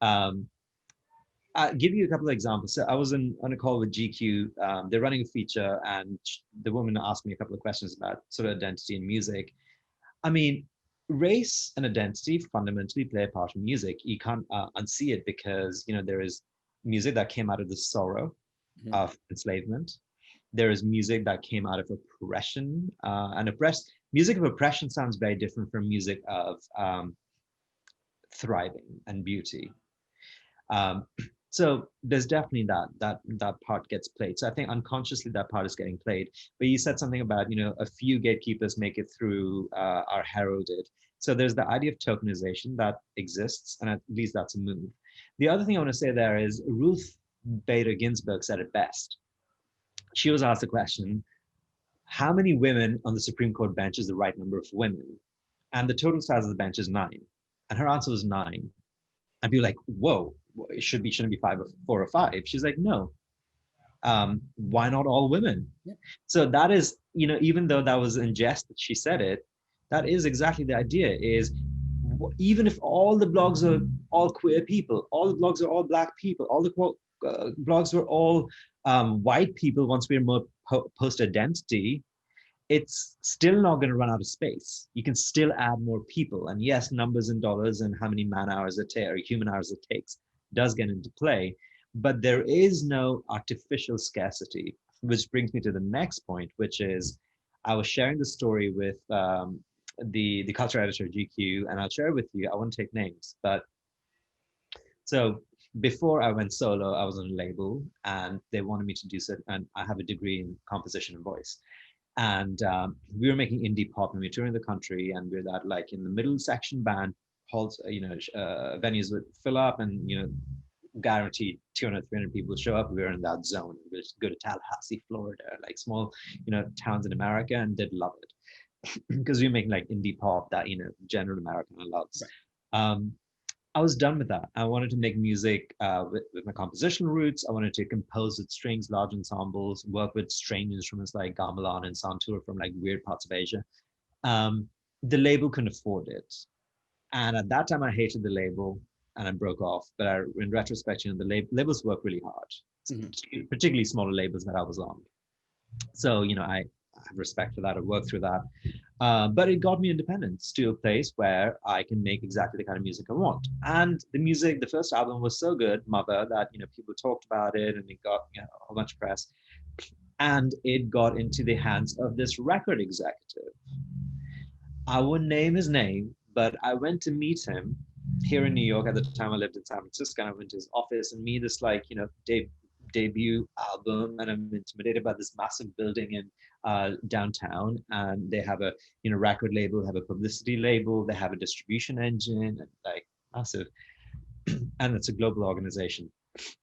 I'll give you a couple of examples. So I was on a call with GQ. They're running a feature, and the woman asked me a couple of questions about sort of identity in music. I mean, race and identity fundamentally play a part in music. You can't unsee it, because, you know, there is music that came out of the sorrow of enslavement. There is music that came out of oppression, and music of oppression sounds very different from music of thriving and beauty. So there's definitely that part gets played. So I think unconsciously that part is getting played. But you said something about, you know, a few gatekeepers make it through, are heralded. So there's the idea of tokenization that exists, and at least that's a move. The other thing I want to say there is Ruth Bader Ginsburg said it best. She was asked the question, how many women on the Supreme Court bench is the right number of women? And the total size of the bench is 9. And her answer was 9. And be like, whoa, it shouldn't be 5 or 4 or 5. She's like, no. Why not all women? Yeah. So that is, you know, even though that was in jest that she said it, that is exactly the idea. Is even if all the blogs are all queer people, all the blogs are all black people, all the blogs were all white people, once we're more post-identity, it's still not going to run out of space. You can still add more people. And yes, numbers and dollars and how many man hours it takes or human hours it takes does get into play. But there is no artificial scarcity, which brings me to the next point, which is I was sharing the story with the culture editor of GQ, and I'll share it with you. I won't take names, but so before I went solo, I was on a label, and they wanted me to do so. And I have a degree in composition and voice. And we were making indie pop, and we were touring the country, and we were that like in the middle section band halls, you know, venues would fill up, and, you know, guaranteed 200, 300 people show up. We were in that zone. We just go to Tallahassee, Florida, like small, you know, towns in America, and they'd love it because we were making like indie pop that, you know, general American loves. Right. I was done with that. I wanted to make music with my compositional roots. I wanted to compose with strings, large ensembles, work with strange instruments like gamelan and santur from like weird parts of Asia. The label couldn't afford it. And at that time, I hated the label and I broke off. But in retrospect, you know, the labels work really hard, particularly smaller labels that I was on. So, you know, I have respect for that. I worked through that. But it got me independence to a place where I can make exactly the kind of music I want. And the music, the first album was so good, Mother, that, you know, people talked about it and it got, you know, a whole bunch of press. And it got into the hands of this record executive. I won't name his name, but I went to meet him here in New York. At the time I lived in San Francisco. I went to his office and me this like, you know, debut album, and I'm intimidated by this massive building in downtown, and they have a, you know, record label, have a publicity label, they have a distribution engine, and like massive, and it's a global organization.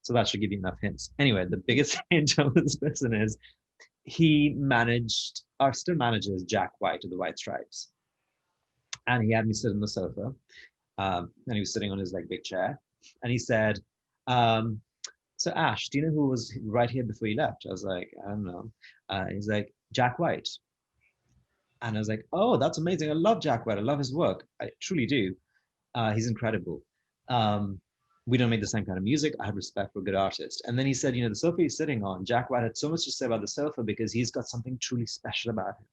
So that should give you enough hints. Anyway, the biggest hint of this person is he managed, or still manages, Jack White of the White Stripes. And he had me sit on the sofa, and he was sitting on his like big chair, and he said, so Ash, do you know who was right here before you left? I was like, I don't know. He's like, Jack White. And I was like, oh, that's amazing. I love Jack White. I love his work. I truly do. He's incredible. We don't make the same kind of music. I have respect for a good artist. And then he said, you know, the sofa he's sitting on, Jack White had so much to say about the sofa because he's got something truly special about him.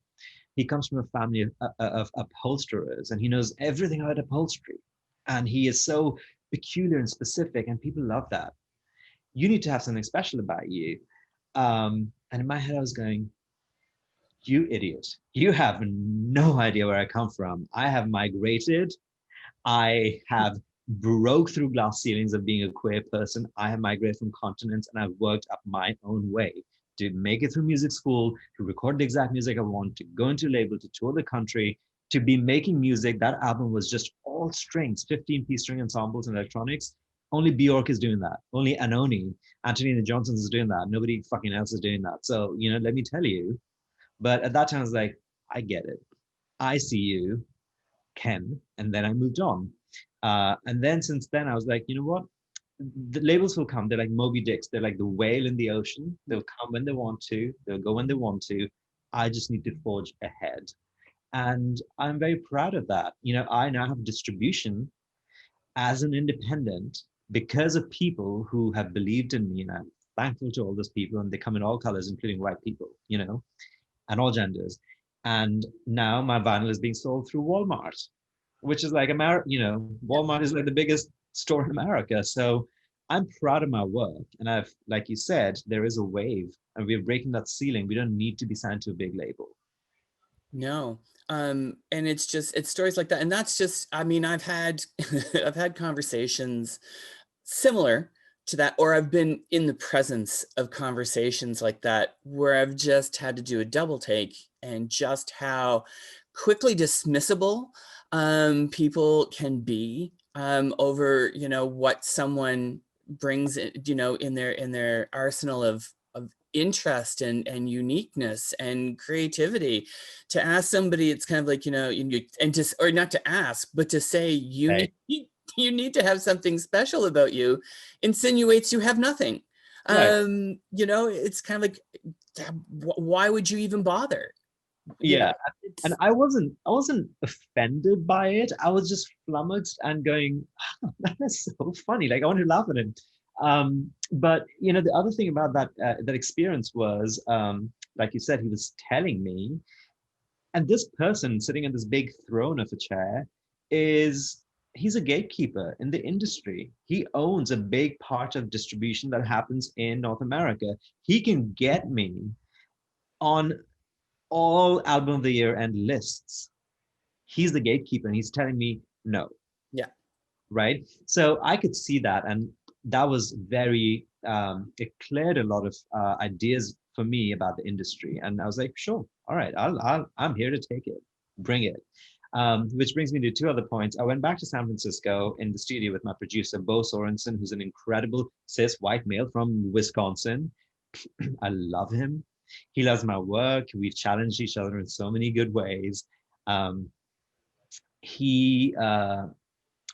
He comes from a family of upholsterers, and he knows everything about upholstery. And he is so peculiar and specific, and people love that. You need to have something special about you. And in my head, I was going, you idiot. You have no idea where I come from. I have migrated. I have broke through glass ceilings of being a queer person. I have migrated from continents, and I've worked up my own way to make it through music school, to record the exact music I want, to go into a label, to tour the country, to be making music. That album was just all strings, 15-piece string ensembles and electronics. Only Bjork is doing that. Only Anoni, Antonina Johnson is doing that. Nobody fucking else is doing that. So, you know, let me tell you. But at that time, I was like, I get it. I see you, Ken. And then I moved on. And then since then, I was like, you know what? The labels will come. They're like Moby Dicks. They're like the whale in the ocean. They'll come when they want to. They'll go when they want to. I just need to forge ahead. And I'm very proud of that. You know, I now have distribution as an independent because of people who have believed in me, and I'm thankful to all those people, and they come in all colors, including white people, you know, and all genders. And now my vinyl is being sold through Walmart, which is like America, you know, Walmart is like the biggest store in America. So I'm proud of my work. And I've, like you said, there is a wave and we're breaking that ceiling. We don't need to be signed to a big label. No. And it's stories like that. And that's just, I mean, I've had conversations similar to that, or I've been in the presence of conversations like that, where I've just had to do a double take, and just how quickly dismissible people can be over, you know, what someone brings, you know, in their arsenal of interest and uniqueness and creativity. To ask somebody, it's kind of like, you know, and just, or not to ask, but to say you need to have something special about you, insinuates you have nothing. Right. You know, it's kind of like, why would you even bother? Yeah. And I wasn't offended by it. I was just flummoxed and going, oh, that is so funny. Like I wanted to laugh at him. But you know, the other thing about that experience was, like you said, he was telling me, and this person sitting in this big throne of a chair he's a gatekeeper in the industry. He owns a big part of distribution that happens in North America. He can get me on all album of the year and lists. He's the gatekeeper and he's telling me no. Yeah. Right. So I could see that. And that was very, it cleared a lot of ideas for me about the industry. And I was like, sure. All right. I'm here to take it. Bring it. Which brings me to two other points. I went back to San Francisco in the studio with my producer, Bo Sorensen, who's an incredible cis white male from Wisconsin. I love him. He loves my work. We've challenged each other in so many good ways. He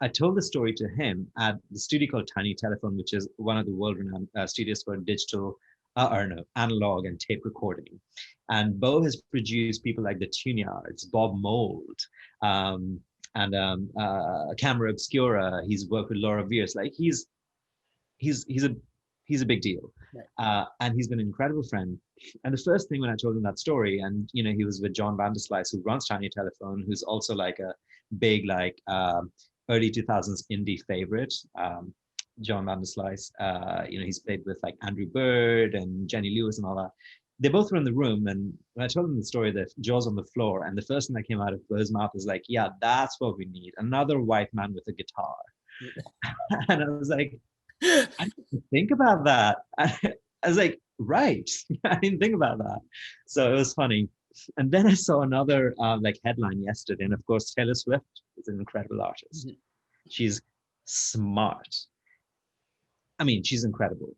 I told the story to him at the studio called Tiny Telephone, which is one of the world-renowned studios for digital, or no, analog and tape recording. And Bo has produced people like the Tuneyards, Bob Mould, um, and Camera Obscura. He's worked with Laura Veers. Like he's a he's a big deal, and he's been an incredible friend. And the first thing when I told him that story, and he was with John Vanderslice, who runs Tiny Telephone, who's also like a big like early 2000s indie favorite. John Vanderslice, he's played with like Andrew Bird and Jenny Lewis and all that. They both were in the room, and when I told them the story, the jaw's on the floor, and the first thing that came out of his mouth was like, "Yeah, that's what we need. Another white man with a guitar." And I was like, I didn't think about that. I was like, right. I didn't think about that. So it was funny. And then I saw another like headline yesterday. And of course, Taylor Swift is an incredible artist. She's smart. I mean, she's incredible.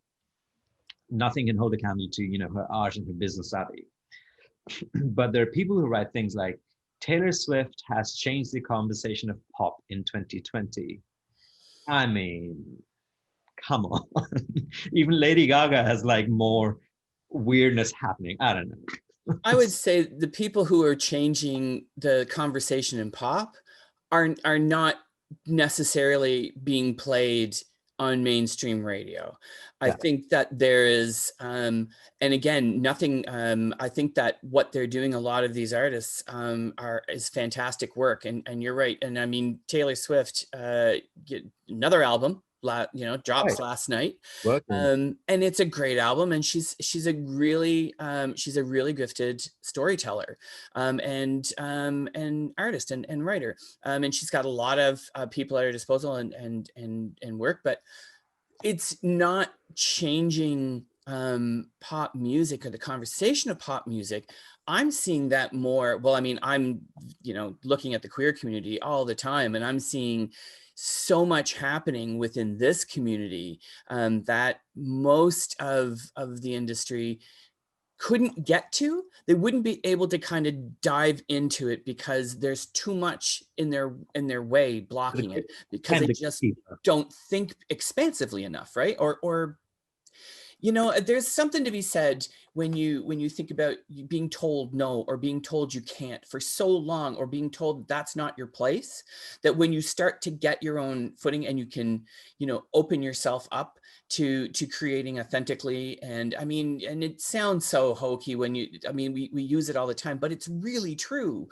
Nothing can hold a candle to, her art and her business savvy. But there are people who write things like, Taylor Swift has changed the conversation of pop in 2020. I mean, come on. Even Lady Gaga has like more weirdness happening. I don't know. I would say the people who are changing the conversation in pop are not necessarily being played on mainstream radio. I think that there is, and again, nothing, I think that what they're doing, a lot of these artists is fantastic work. And you're right. And I mean, Taylor Swift, another album, drops last night, and it's a great album, and she's a really gifted storyteller, and artist and writer, and she's got a lot of people at her disposal and work, but it's not changing pop music or the conversation of pop music. I'm seeing that more. Well, I mean, I'm looking at the queer community all the time, and I'm seeing so much happening within this community that most of the industry couldn't get to. They wouldn't be able to kind of dive into it because there's too much in their way blocking it, because they just don't think expansively enough, right? Or there's something to be said when you think about being told no, or being told you can't for so long, or being told that's not your place, that when you start to get your own footing and you can, open yourself up to creating authentically. And I mean, and it sounds so hokey when we use it all the time, but it's really true.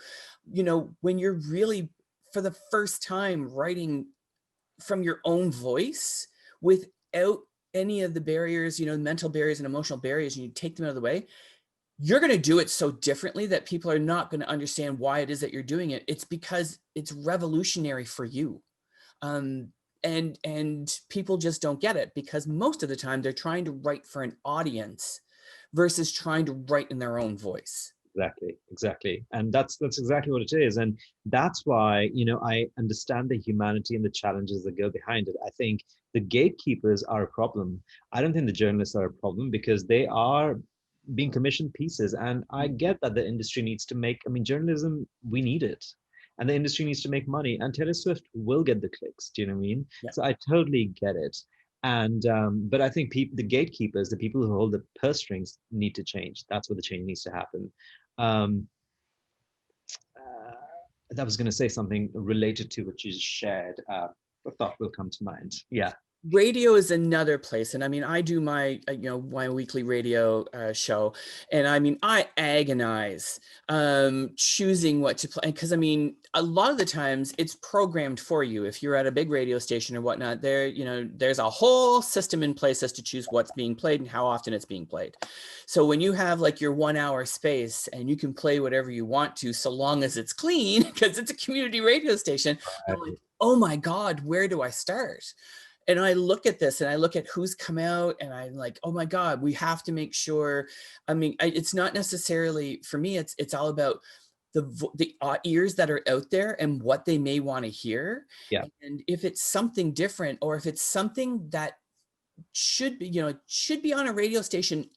When you're really, for the first time, writing from your own voice without any of the barriers, mental barriers and emotional barriers, and you take them out of the way, you're going to do it so differently that people are not going to understand why it is that you're doing it. It's because it's revolutionary for you. And people just don't get it, because most of the time they're trying to write for an audience versus trying to write in their own voice. Exactly. And that's exactly what it is. And that's why, I understand the humanity and the challenges that go behind it. I think the gatekeepers are a problem. I don't think the journalists are a problem, because they are being commissioned pieces. And I get that the industry needs to make, journalism, we need it. And the industry needs to make money. And Taylor Swift will get the clicks. Do you know what I mean? Yeah. So I totally get it. And but I think the gatekeepers, the people who hold the purse strings, need to change. That's where the change needs to happen. That was going to say something related to what you shared. A thought will come to mind. Yeah. Radio is another place. And I mean, I do my, my weekly radio show, and I mean, I agonize choosing what to play. Because I mean, a lot of the times it's programmed for you. If you're at a big radio station or whatnot, there's a whole system in place as to choose what's being played and how often it's being played. So when you have like your 1 hour space and you can play whatever you want to, so long as it's clean, because it's a community radio station, I'm like, oh my God, where do I start? And I look at this and I look at who's come out, and I'm like, oh my God, we have to make sure. I mean, it's not necessarily, for me, it's all about the ears that are out there and what they may want to hear. Yeah. And if it's something different, or if it's something that should be, should be on a radio station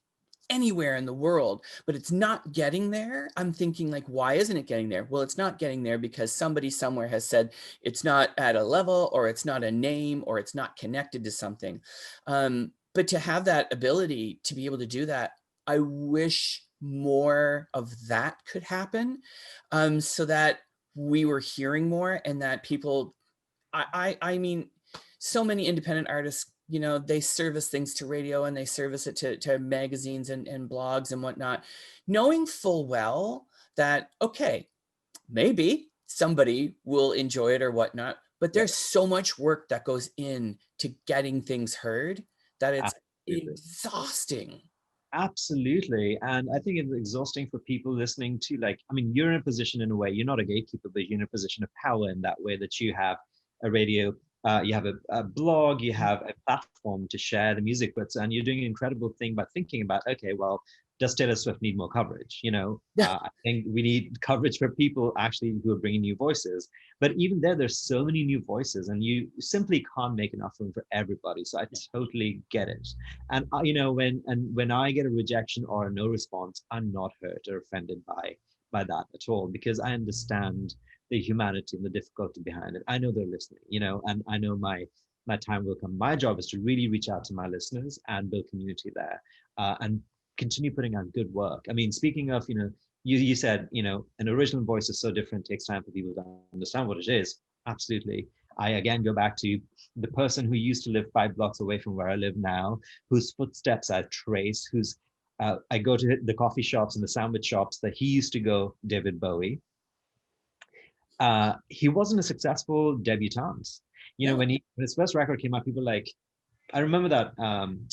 anywhere in the world, but it's not getting there. I'm thinking like, why isn't it getting there? Well, it's not getting there because somebody somewhere has said it's not at a level, or it's not a name, or it's not connected to something. But to have that ability to be able to do that, I wish more of that could happen, so that we were hearing more, and that people, I mean, so many independent artists, you know, they service things to radio, and they service it to magazines and blogs and whatnot, knowing full well that, okay, maybe somebody will enjoy it or whatnot, but there's so much work that goes in to getting things heard that it's exhausting. Absolutely. And I think it's exhausting for people listening to, like, I mean, you're in a position, in a way, you're not a gatekeeper, but you're in a position of power in that way, that you have a radio, you have a blog, you have a platform to share the music with, and you're doing an incredible thing by thinking about, okay, well, does Taylor Swift need more coverage? You know, I think we need coverage for people actually who are bringing new voices. But even there's so many new voices, and you simply can't make enough room for everybody. So I totally get it. And you know, when I get a rejection or a no response, I'm not hurt or offended by that at all, because I understand the humanity and the difficulty behind it. I know they're listening, you know, and I know my time will come. My job is to really reach out to my listeners and build community there, and continue putting out good work. I mean, speaking of, you know, you said, you know, an original voice is so different, takes time for people to understand what it is. Absolutely. I again go back to the person who used to live 5 blocks away from where I live now, whose footsteps I trace, whose I go to the coffee shops and the sandwich shops that he used to go, David Bowie. He wasn't a successful debutante. You know, when his first record came out, people like, I remember that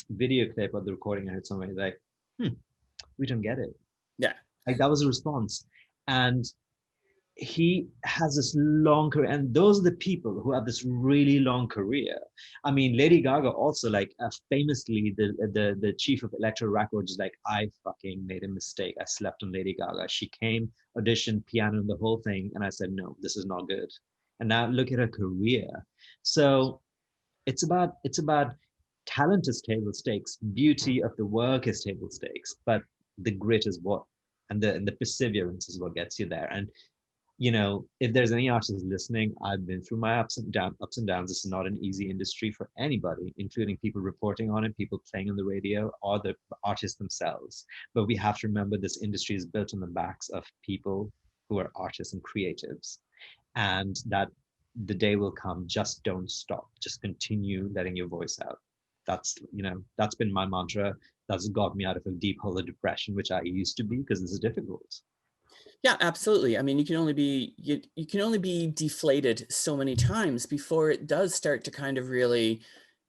video clip of the recording I heard somewhere like, we don't get it. Yeah. Like, that was a response. And he has this long career, and those are the people who have this really long career. I mean, Lady Gaga also, like, famously, the chief of Elektra Records is like, I fucking made a mistake. I slept on Lady Gaga. She came, auditioned, piano, the whole thing, and I said, no, this is not good. And now look at her career. So it's about talent is table stakes, beauty of the work is table stakes, but the grit is what, and the perseverance is what gets you there. And you know, if there's any artists listening, I've been through my ups and downs. This is not an easy industry for anybody, including people reporting on it, people playing on the radio, or the artists themselves. But we have to remember this industry is built on the backs of people who are artists and creatives, and that the day will come. Just don't stop. Just continue letting your voice out. That's, you know, that's been my mantra. That's got me out of a deep hole of depression, which I used to be, because this is difficult. Yeah, absolutely. I mean, you can only be deflated so many times before it does start to kind of really,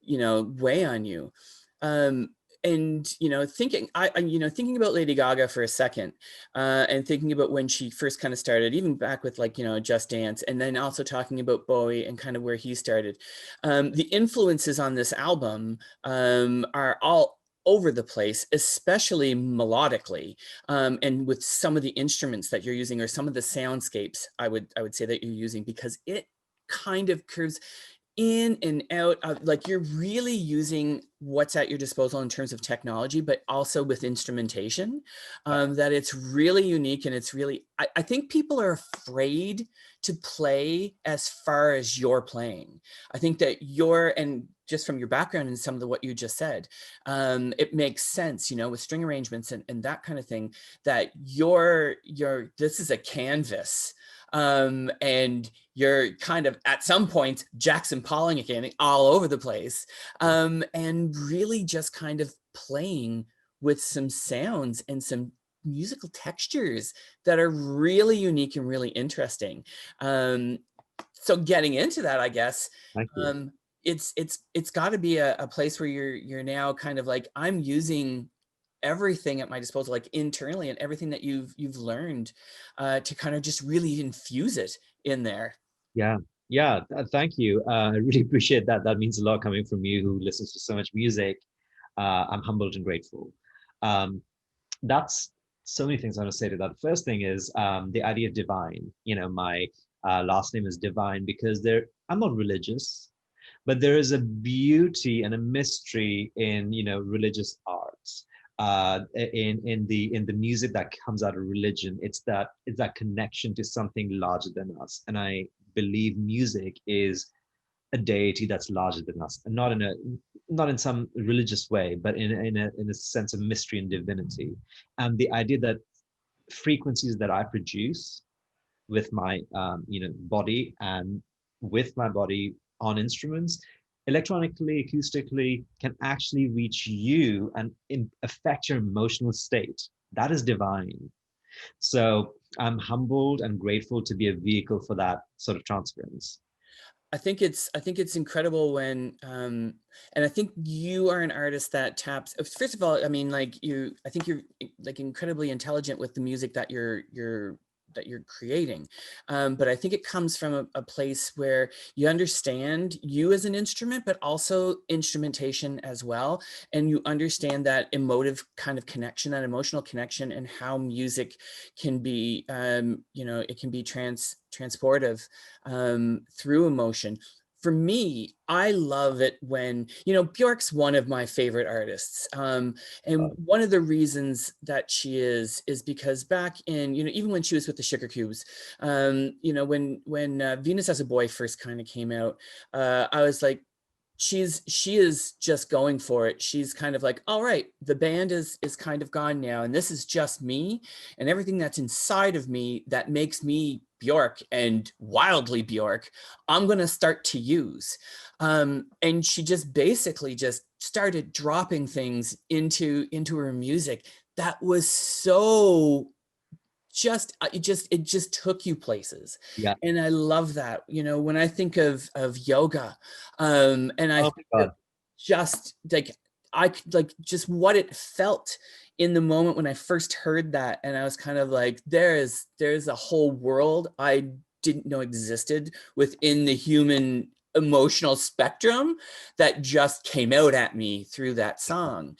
you know, weigh on you. And you know, thinking about Lady Gaga for a second, and thinking about when she first kind of started, even back with, like, you know, Just Dance, and then also talking about Bowie and kind of where he started. The influences on this album are all over the place, especially melodically, and with some of the instruments that you're using, or some of the soundscapes I would say that you're using, because it kind of curves in and out of, like, you're really using what's at your disposal in terms of technology, but also with instrumentation, that it's really unique. And it's really, I think people are afraid to play as far as you're playing. I think that and just from your background and some of what you just said, it makes sense, you know, with string arrangements and that kind of thing, that this is a canvas. And you're kind of, at some point, Jackson Pollock all over the place, and really just kind of playing with some sounds and some musical textures that are really unique and really interesting. So getting into that, I guess, it's got to be a place where you're now kind of like, I'm using everything at my disposal, like internally, and everything that you've learned, to kind of just really infuse it in there. Yeah, thank you. I really appreciate that. That means a lot coming from you, who listens to so much music. I'm humbled and grateful. That's so many things I want to say to that. First thing is the idea of divine. You know, my last name is Divine because I'm not religious, but there is a beauty and a mystery in, you know, religious arts. in the music that comes out of religion. It's that connection to something larger than us. And I believe music is a deity that's larger than us, and not in some religious way, but in a sense of mystery and divinity. And the idea that frequencies that I produce with my body and with my body on instruments, electronically, acoustically, can actually reach you and affect your emotional state. That is divine. So I'm humbled and grateful to be a vehicle for that sort of transference. I think it's incredible when and I think you are an artist that taps, first of all, I mean, like I think you're like incredibly intelligent with the music that you're creating, but I think it comes from a place where you understand you as an instrument, but also instrumentation as well, and you understand that emotive kind of connection, that emotional connection, and how music can be it can be transportive through emotion. For me, I love it when, Bjork's one of my favorite artists. And one of the reasons that she is because back in, even when she was with the Sugar Cubes, when Venus as a Boy first kind of came out, I was like, she is just going for it. She's kind of like, all right, the band is kind of gone now, and this is just me and everything that's inside of me that makes me Bjork and wildly Bjork, I'm going to start to use. And she just basically just started dropping things into her music that was so it just took you places. Yeah. And I love that, when I think of yoga, and I think just just what it felt in the moment when I first heard that, and I was kind of like, there's a whole world I didn't know existed within the human emotional spectrum that just came out at me through that song.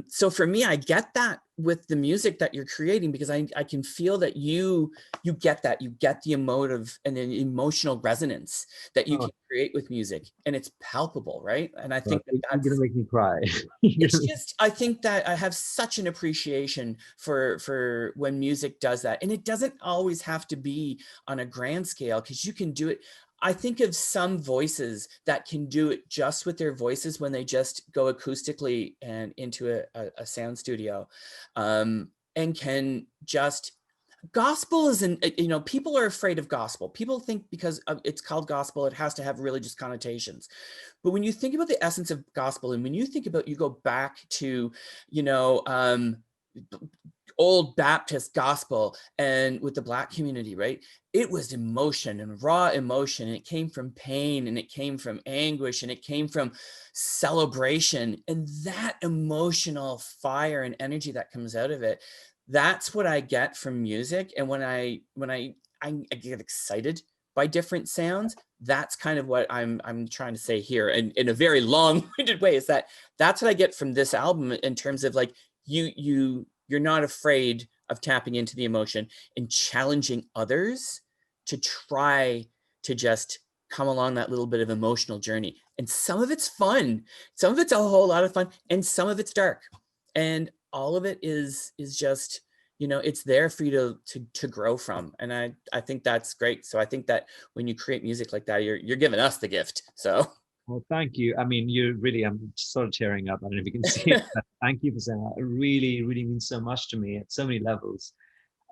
So for me, I get that with the music that you're creating, because I can feel that you get that, you get the emotive and the emotional resonance that you can create with music, and it's palpable, right? And I think that's gonna make me cry. It's just, I think that I have such an appreciation for when music does that, and it doesn't always have to be on a grand scale, because you can do it. I think of some voices that can do it just with their voices when they just go acoustically and into a sound studio, and can just, gospel isn't, people are afraid of gospel. People think because it's called gospel, it has to have religious connotations. But when you think about the essence of gospel, and when you think about, you go back to, old Baptist gospel and with the Black community, right? It was emotion and raw emotion, and it came from pain, and it came from anguish, and it came from celebration, and that emotional fire and energy that comes out of it. That's what I get from music. And when I get excited by different sounds, that's kind of what I'm trying to say here, and in a very long-winded way, is that's what I get from this album, in terms of like, you're not afraid of tapping into the emotion and challenging others to try to just come along that little bit of emotional journey. And some of it's fun, some of it's a whole lot of fun, and some of it's dark. And all of it is just, it's there for you to grow from. And I think that's great. So I think that when you create music like that, you're giving us the gift. So. Well, thank you. I mean, I'm sort of tearing up. I don't know if you can see it, but thank you for saying that. It really, really means so much to me at so many levels,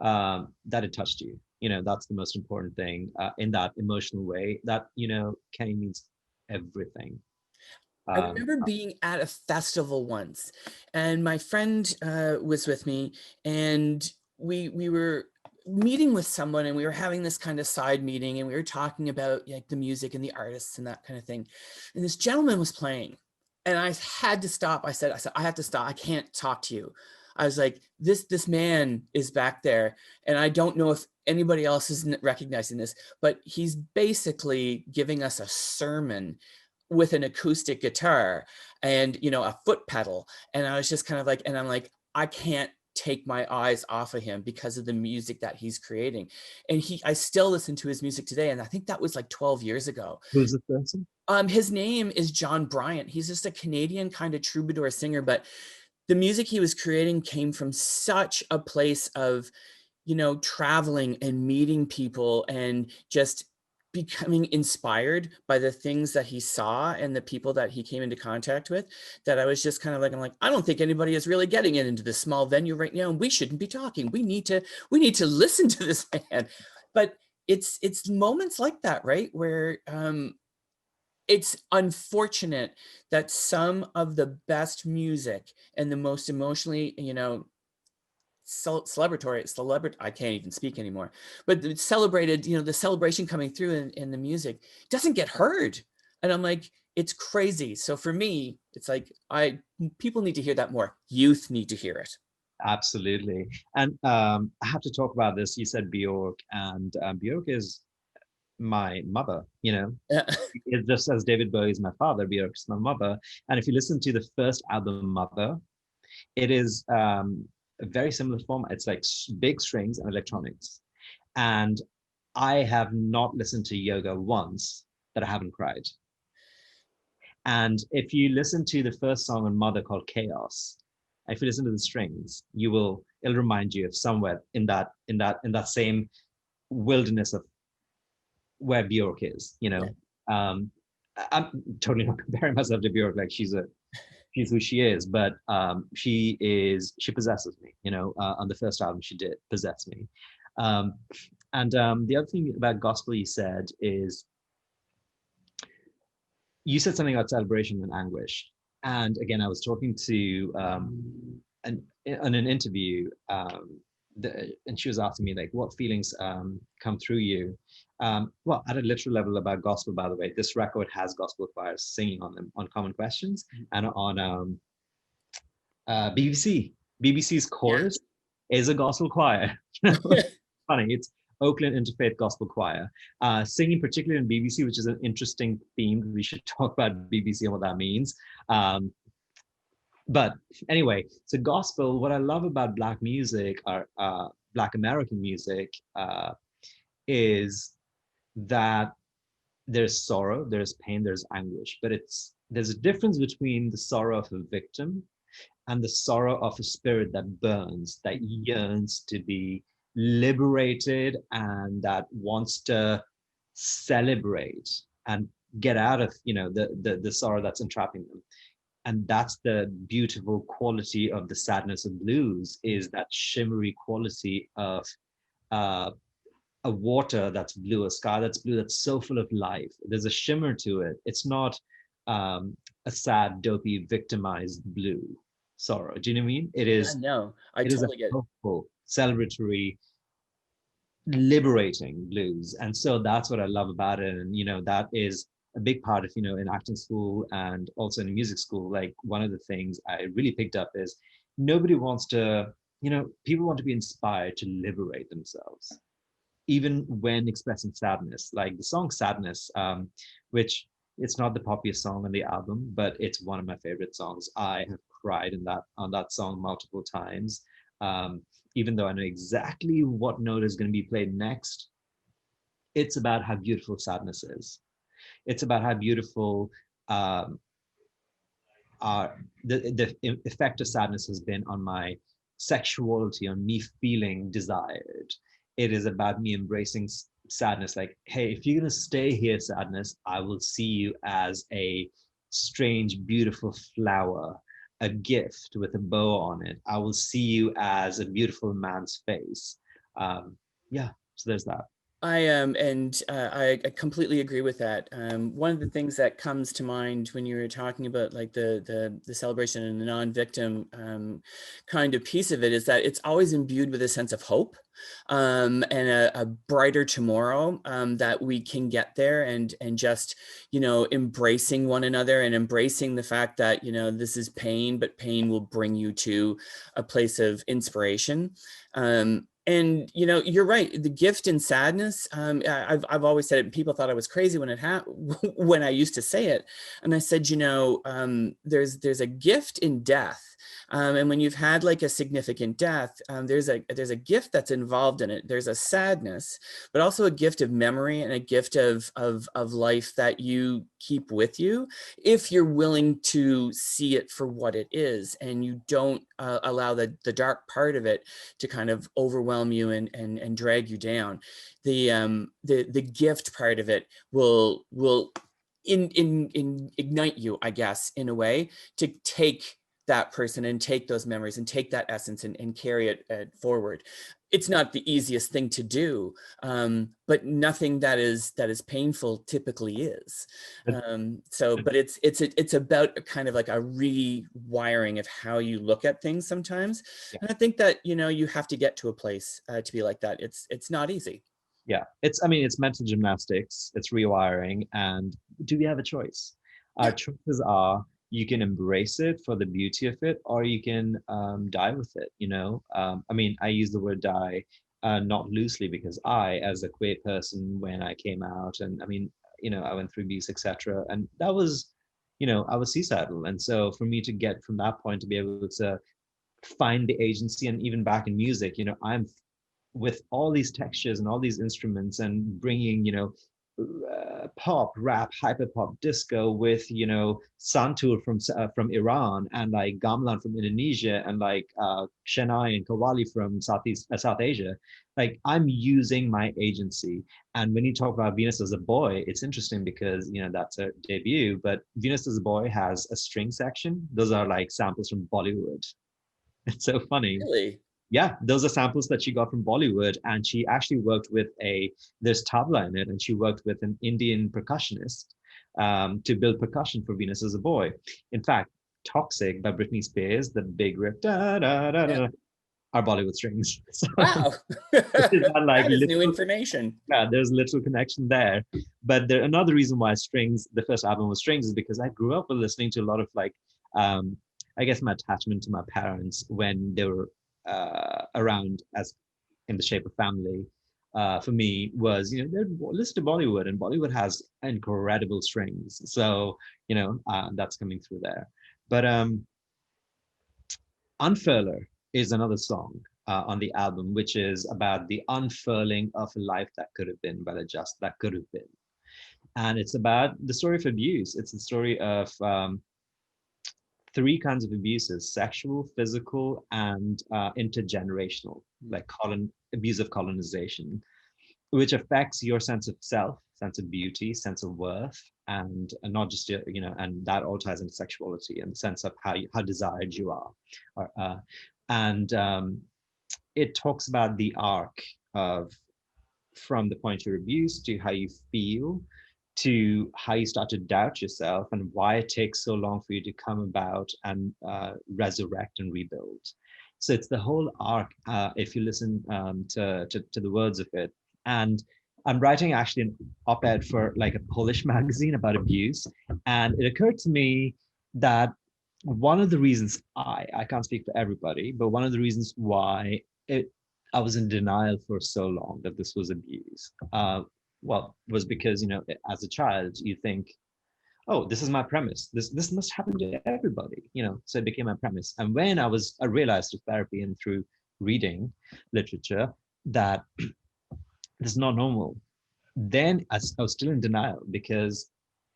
that it touched you. That's the most important thing, in that emotional way, that, Kenny means everything. I remember being at a festival once, and my friend was with me, and we were meeting with someone, and we were having this kind of side meeting, and we were talking about like the music and the artists and that kind of thing. And this gentleman was playing, and I had to stop. I said, I have to stop. I can't talk to you. I was like, this man is back there, and I don't know if anybody else is recognizing this, but he's basically giving us a sermon with an acoustic guitar and, a foot pedal. And I was just kind of like, and I'm like, I can't take my eyes off of him because of the music that he's creating. And I still listen to his music today. And I think that was like 12 years ago. Who's this person? His name is John Bryant. He's just a Canadian kind of troubadour singer, but the music he was creating came from such a place of, traveling and meeting people and just becoming inspired by the things that he saw and the people that he came into contact with, that I was just kind of like, I don't think anybody is really getting it into this small venue right now, and we shouldn't be talking. We need to listen to this man. But it's moments like that, right? Where it's unfortunate that some of the best music and the most emotionally, I can't even speak anymore, but it's celebrated, the celebration coming through in the music doesn't get heard. And I'm like, it's crazy. So for me, it's like, people need to hear that more. Youth need to hear it. Absolutely. And I have to talk about this. You said Bjork, and Bjork is my mother, It's just as David Bowie is my father, Bjork's my mother. And if you listen to the first album, Mother, it is a very similar format. It's like big strings and electronics. And I have not listened to Yoga once that I haven't cried. And if you listen to the first song on Mother called Chaos, if you listen to the strings, it'll remind you of somewhere in that same wilderness of where Bjork is, I'm totally not comparing myself to Bjork, like she's who she is, but she possesses me, on the first album she did possess me. And the other thing about gospel you said something about celebration and anguish. And again, I was talking to in an interview, and she was asking me, like, what feelings come through you? Well, at a literal level about gospel, by the way, this record has gospel choirs singing on them, on Common Questions, and on BBC's chorus is a gospel choir. Funny, it's Oakland Interfaith Gospel Choir, singing particularly in BBC, which is an interesting theme. We should talk about BBC and what that means. But anyway, so gospel, what I love about Black music, or Black American music, is that there's sorrow, there's pain, there's anguish, but there's a difference between the sorrow of a victim and the sorrow of a spirit that burns, that yearns to be liberated, and that wants to celebrate and get out of the sorrow that's entrapping them. And that's the beautiful quality of the sadness of blues, is that shimmery quality of a water that's blue, a sky that's blue, that's so full of life. There's a shimmer to it. It's not a sad, dopey, victimized blue sorrow. Do you know what I mean? It is. No, I totally get it. Hopeful, celebratory, liberating blues. And so that's what I love about it. And that is a big part of in acting school and also in music school. Like, one of the things I really picked up is nobody wants to, people want to be inspired to liberate themselves, even when expressing sadness. Like the song Sadness, which it's not the poppiest song on the album, but it's one of my favorite songs. I have cried on that song multiple times. Even though I know exactly what note is going to be played next, it's about how beautiful sadness is. It's about how beautiful the effect of sadness has been on my sexuality, on me feeling desired. It is about me embracing sadness. Like, hey, if you're going to stay here, sadness, I will see you as a strange, beautiful flower, a gift with a bow on it. I will see you as a beautiful man's face. So there's that. I completely agree with that. One of the things that comes to mind when you were talking about like the celebration and the non-victim kind of piece of it is that it's always imbued with a sense of hope and a brighter tomorrow, that we can get there, and just embracing one another and embracing the fact that this is pain, but pain will bring you to a place of inspiration. And you're right. The gift in sadness. I've always said it. And people thought I was crazy when when I used to say it. And I said, there's a gift in death. And when you've had like a significant death, there's a gift that's involved in it. There's a sadness, but also a gift of memory and a gift of life that you keep with you, if you're willing to see it for what it is, and you don't allow the dark part of it to kind of overwhelm you and drag you down. The gift part of it will ignite you, I guess, in a way, to take that person and take those memories and take that essence and carry it forward. It's not the easiest thing to do, but nothing that is painful typically is. But it's about kind of like a rewiring of how you look at things sometimes. Yeah. And I think that, you have to get to a place to be like that. It's not easy. Yeah, it's mental gymnastics, it's rewiring. And do we have a choice? Our choices are, you can embrace it for the beauty of it, or you can die with it, I use the word die not loosely, because I, as a queer person, when I came out, and I went through abuse, etc., and that was, I was suicidal. And so for me to get from that point to be able to find the agency, and even back in music, I'm with all these textures and all these instruments, and bringing pop, rap, hyper pop, disco with Santur from Iran, and like gamelan from Indonesia, and like Chennai and Qawwali from South Asia. Like, I'm using my agency. And when you talk about Venus as a Boy, it's interesting because that's a debut, but Venus as a Boy has a string section. Those are like samples from Bollywood. It's so funny. Really? Yeah, those are samples that she got from Bollywood. And she actually worked with there's tabla in it, and she worked with an Indian percussionist to build percussion for Venus as a Boy. In fact, Toxic by Britney Spears, the big riff, da, da, da, da, are Bollywood strings. So, wow. That is new information. Yeah, there's a little connection there. But another reason why strings, the first album was strings, is because I grew up with listening to a lot of like, I guess my attachment to my parents when they were around as in the shape of family, for me was, they'd listen to Bollywood, and Bollywood has incredible strings. So, that's coming through there. But Unfurler is another song on the album, which is about the unfurling of a life that could have been, but that could have been. And it's about the story of abuse. It's the story of three kinds of abuses: sexual, physical, and intergenerational, like abuse of colonization, which affects your sense of self, sense of beauty, sense of worth, and not just and that all ties into sexuality and the sense of how desired you are. And it talks about the arc of, from the point you're abused to how you feel, to how you start to doubt yourself, and why it takes so long for you to come about and resurrect and rebuild. So it's the whole arc, if you listen to the words of it. And I'm writing actually an op-ed for like a Polish magazine about abuse. And it occurred to me that one of the reasons, I can't speak for everybody, but one of the reasons why I was in denial for so long that this was abuse, was because, as a child, you think, oh, this is my premise. This must happen to everybody, so it became my premise. And when I realized through therapy and through reading literature that this is not normal, then I was still in denial, because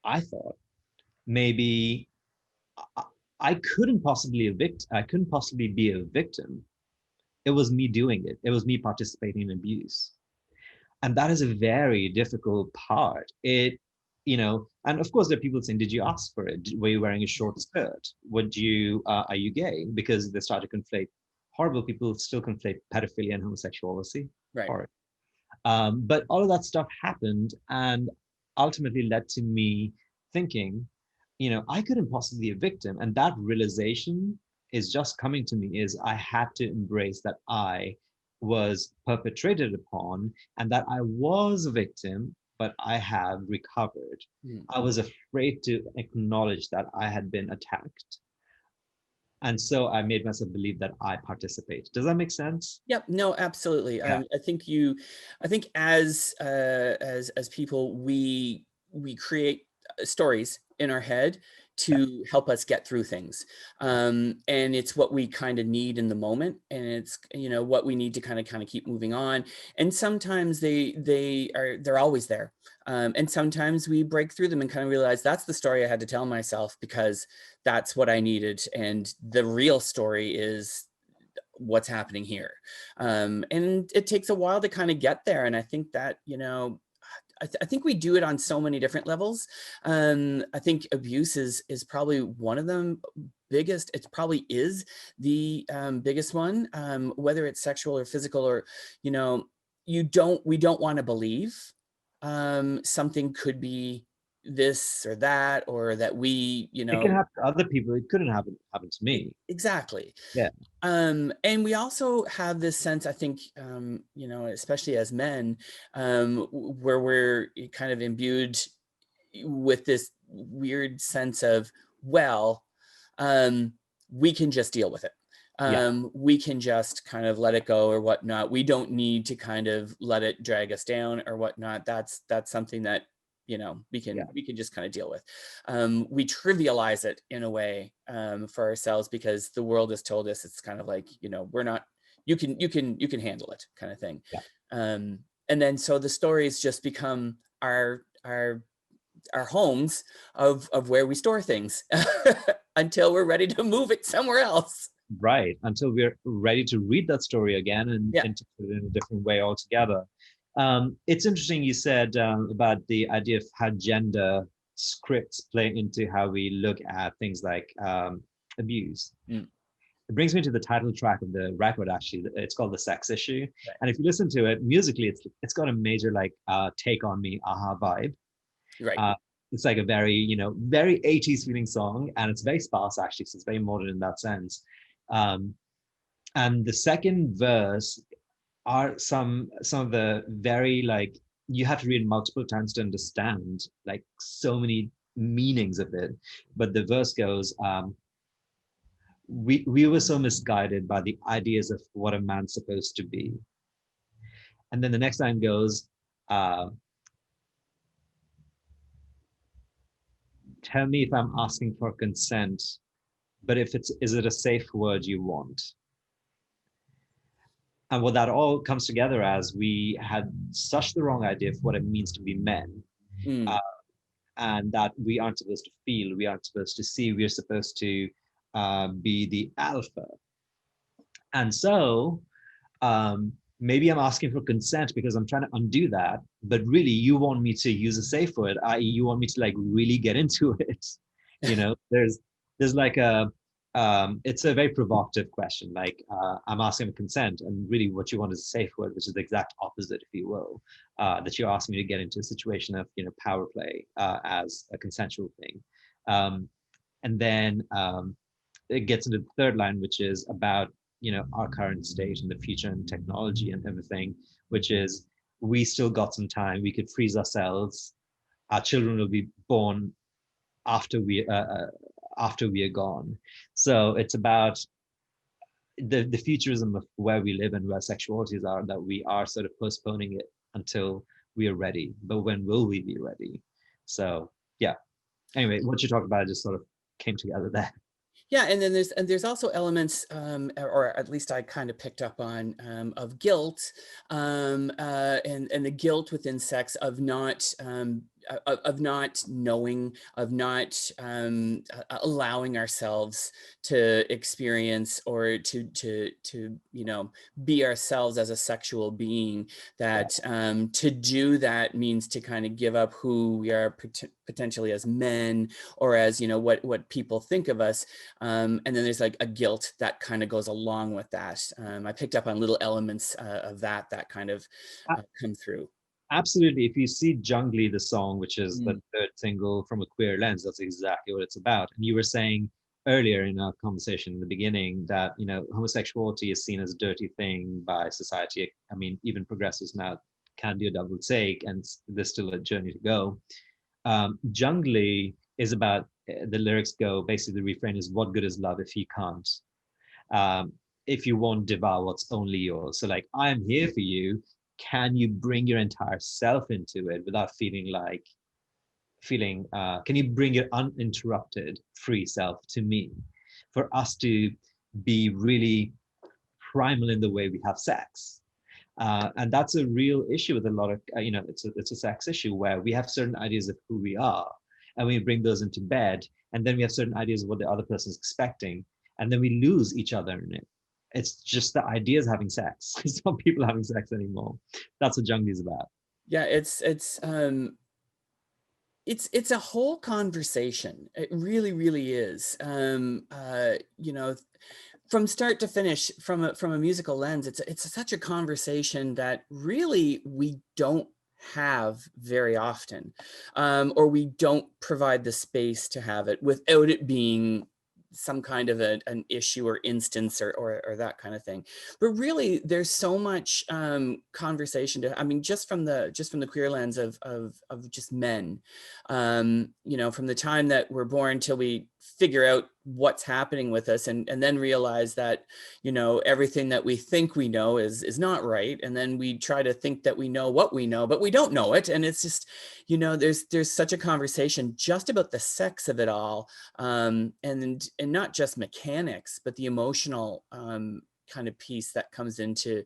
I thought maybe I couldn't possibly be a victim. It was me doing it. It was me participating in abuse. And that is a very difficult part. And of course there are people saying, did you ask for it? Were you wearing a short skirt? Are you gay? Because they start to conflate, horrible people still conflate pedophilia and homosexuality. Right. But all of that stuff happened, and ultimately led to me thinking, I couldn't possibly be a victim. And that realization is just coming to me, is I had to embrace that I was perpetrated upon, and that I was a victim, but I have recovered. I was afraid to acknowledge that I had been attacked. And so I made myself believe that I participate. Does that make sense? Yep. No, absolutely. Yeah. I think as people, we create stories in our head to help us get through things. And it's what we kind of need in the moment. And it's, what we need to kind of keep moving on. And sometimes they're always there. And sometimes we break through them and kind of realize that's the story I had to tell myself because that's what I needed. And the real story is what's happening here. And it takes a while to kind of get there. And I think that, I think we do it on so many different levels. I think abuse is probably one of them biggest. It probably is the biggest one, whether it's sexual or physical, or, we don't want to believe something could be this or that, or that we, It can happen to other people. It couldn't happen to me. Exactly. Yeah. And we also have this sense, I think, especially as men, where we're kind of imbued with this weird sense of, well, we can just deal with it. We can just kind of let it go or whatnot. We don't need to kind of let it drag us down or whatnot. That's something that, we can just kind of deal with. We trivialize it in a way for ourselves because the world has told us it's kind of like, we're not, you can handle it kind of thing. Yeah. And then so the stories just become our homes of where we store things until we're ready to move it somewhere else. Right, until we're ready to read that story again and interpret it in a different way altogether. It's interesting you said about the idea of how gender scripts play into how we look at things like abuse. It brings me to the title track of the record. Actually, it's called The Sex Issue. Right. And if you listen to it musically, it's got a major like Take On Me, aha vibe. Right. It's like a very, very 80s feeling song, and it's very sparse actually, so it's very modern in that sense. And the second verse are some of the very, like, you have to read multiple times to understand like so many meanings of it. But the verse goes, we were so misguided by the ideas of what a man's supposed to be. And then the next line goes, tell me if I'm asking for consent, but is it a safe word you want? And what that all comes together as, we had such the wrong idea of what it means to be men. And that we aren't supposed to feel, we aren't supposed to see, we're supposed to be the alpha. And so maybe I'm asking for consent because I'm trying to undo that, but really you want me to use a safe word, i.e. you want me to like really get into it. There's like it's a very provocative question, like I'm asking for consent, and really what you want is a safe word, which is the exact opposite, if you will, that you're asking me to get into a situation of power play as a consensual thing. And then it gets into the third line, which is about our current state and the future and technology and everything, which is, we still got some time, we could freeze ourselves, our children will be born after we are gone. So it's about the futurism of where we live and where sexualities are, that we are sort of postponing it until we are ready. But when will we be ready? So yeah. Anyway, what you talked about just sort of came together there. Yeah, and then there's also elements, or at least I kind of picked up on, of guilt, and the guilt within sex of not knowing, of not allowing ourselves to experience or to be ourselves as a sexual being. That to do that means to kind of give up who we are potentially as men, or as what people think of us. And then there's like a guilt that kind of goes along with that. I picked up on little elements of that kind of come through. Absolutely. If you see Jungly, the song, which is the third single from A Queer Lens, that's exactly what it's about. And you were saying earlier in our conversation in the beginning that, homosexuality is seen as a dirty thing by society. I mean, even progressives now can do a double take, and there's still a journey to go. Jungly is about the lyrics go, basically the refrain is, what good is love if you can't, if you won't devour what's only yours? So like, I am here for you. Can you bring your entire self into it without can you bring your uninterrupted free self to me, for us to be really primal in the way we have sex? And that's a real issue with a lot of, it's a sex issue where we have certain ideas of who we are, and we bring those into bed, and then we have certain ideas of what the other person is expecting, and then we lose each other in it. It's just the ideas having sex. It's not people having sex anymore. That's what Jung is about. Yeah, it's a whole conversation. It really, really is. From start to finish, from a musical lens, it's such a conversation that really we don't have very often, or we don't provide the space to have it without it being some kind of an issue or instance or that kind of thing. But really, there's so much conversation to, I mean, just from the queer lens of just men, from the time that we're born till we figure out what's happening with us, and then realize that, everything that we think we know is not right. And then we try to think that we know what we know, but we don't know it. And it's just, there's such a conversation just about the sex of it all. And not just mechanics, but the emotional kind of piece that comes into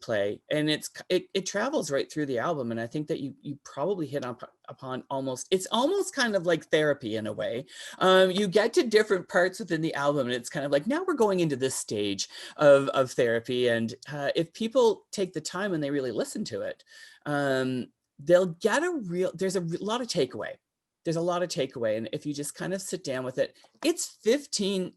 play. And it travels right through the album. And I think that you probably hit upon it's almost kind of like therapy in a way. You get to different parts within the album, and it's kind of like, now we're going into this stage of therapy. And if people take the time and they really listen to it, they'll get there's a lot of takeaway. There's a lot of takeaway. And if you just kind of sit down with it, it's 15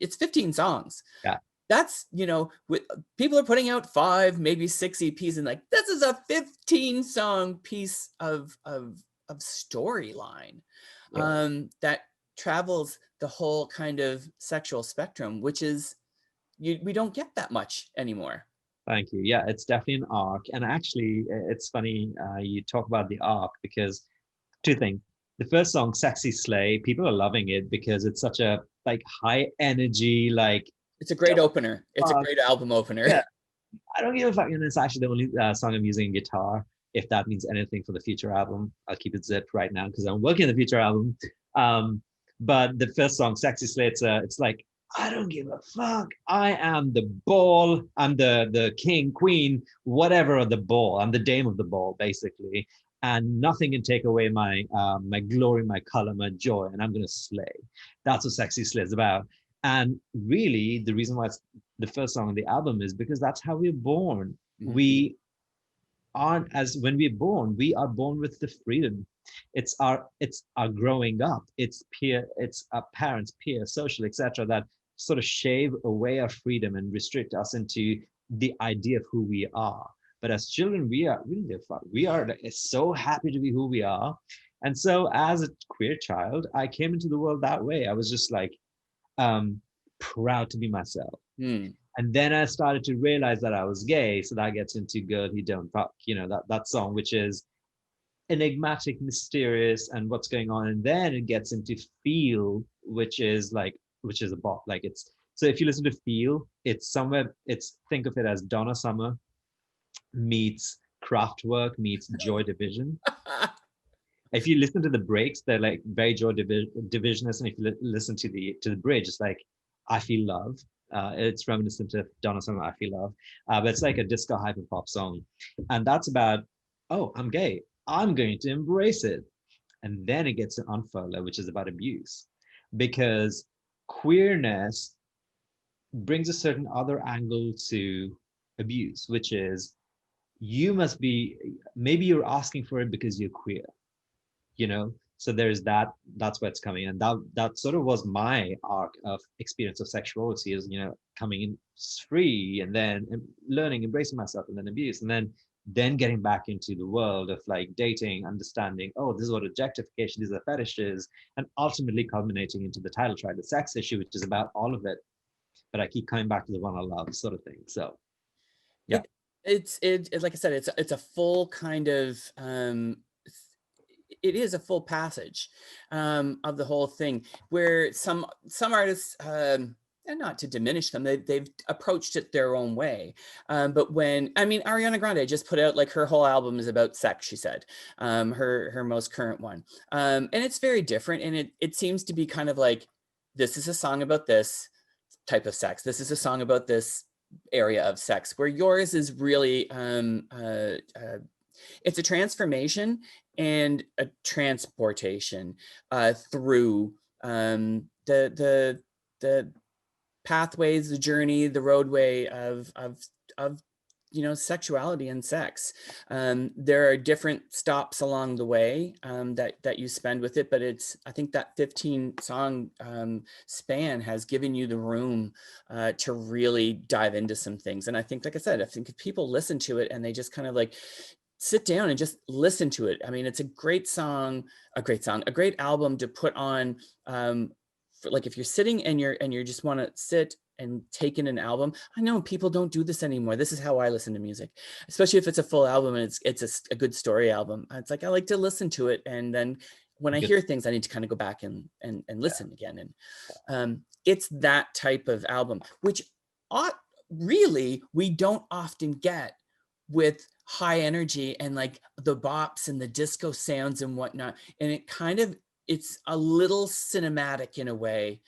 songs. Yeah. That's, people are putting out 5, maybe 6 EPs, and like, this is a 15 song piece of storyline, that travels the whole kind of sexual spectrum, which is, we don't get that much anymore. Thank you. Yeah, it's definitely an arc. And actually, it's funny you talk about the arc, because 2 things. The first song, Sexy Slay, people are loving it because it's such a high energy, it's a great opener. It's a great album opener. Yeah. I don't give a fuck. And it's actually the only song I'm using guitar. If that means anything for the future album, I'll keep it zipped right now because I'm working on the future album. But the first song, Sexy Slay, it's like, I don't give a fuck. I am the ball. I'm the king, queen, whatever of the ball. I'm the dame of the ball, basically. And nothing can take away my my glory, my color, my joy, and I'm gonna slay. That's what Sexy Slay is about. And really, the reason why it's the first song on the album is because that's how we're born. Mm-hmm. When we're born, we are born with the freedom. It's our growing up. It's our parents, peers, social, etc., that sort of shave away our freedom and restrict us into the idea of who we are. But as children, we are so happy to be who we are. And so as a queer child, I came into the world that way. I was just proud to be myself. And then I started to realize that I was gay. So that gets into Girl He Don't Fuck, that song, which is enigmatic, mysterious, and what's going on. And then it gets into Feel, which is a bop. So if you listen to Feel, think of it as Donna Summer meets Kraftwerk meets Joy Division. If you listen to the breaks, they're like very Joy Divisionist, and if you listen to the bridge, it's like I Feel Love. It's reminiscent of Donna Summer, I Feel Love, but it's like a disco hyper pop song, and that's about, oh, I'm gay, I'm going to embrace it. And then it gets to Unfurler, which is about abuse, because queerness brings a certain other angle to abuse, which is maybe you're asking for it because you're queer, so there's that's where it's coming. And that sort of was my arc of experience of sexuality, is coming in free, and then learning, embracing myself, and then abuse, and then getting back into the world of dating, understanding, oh, this is what objectification, these are fetishes, and ultimately culminating into the title track, the sex issue, which is about all of it, but I keep coming back to the one I love, sort of thing. So yeah. It's like I said, it's a full kind of it is a full passage of the whole thing, where some artists, and not to diminish them, they've approached it their own way. But when, I mean, Ariana Grande just put out, like, her whole album is about sex, she said, her most current one. And it's very different. And it seems to be kind of like, this is a song about this type of sex. This is a song about this area of sex, where yours is really, it's a transformation and a transportation through the pathways, the journey, the roadway of sexuality and sex. There are different stops along the way that you spend with it, but I think that 15 song span has given you the room to really dive into some things. And I think, like I said, I think if people listen to it and they just kind of like sit down and just listen to it, I mean, it's a great album to put on. Like, if you're sitting and you just want to sit and take in an album. I know people don't do this anymore. This is how I listen to music, especially if it's a full album and it's a good story album. It's like, I like to listen to it, and then when I hear things, I need to kind of go back and listen again. And it's that type of album, which really we don't often get with high energy and like the bops and the disco sounds and whatnot. And it's a little cinematic in a way,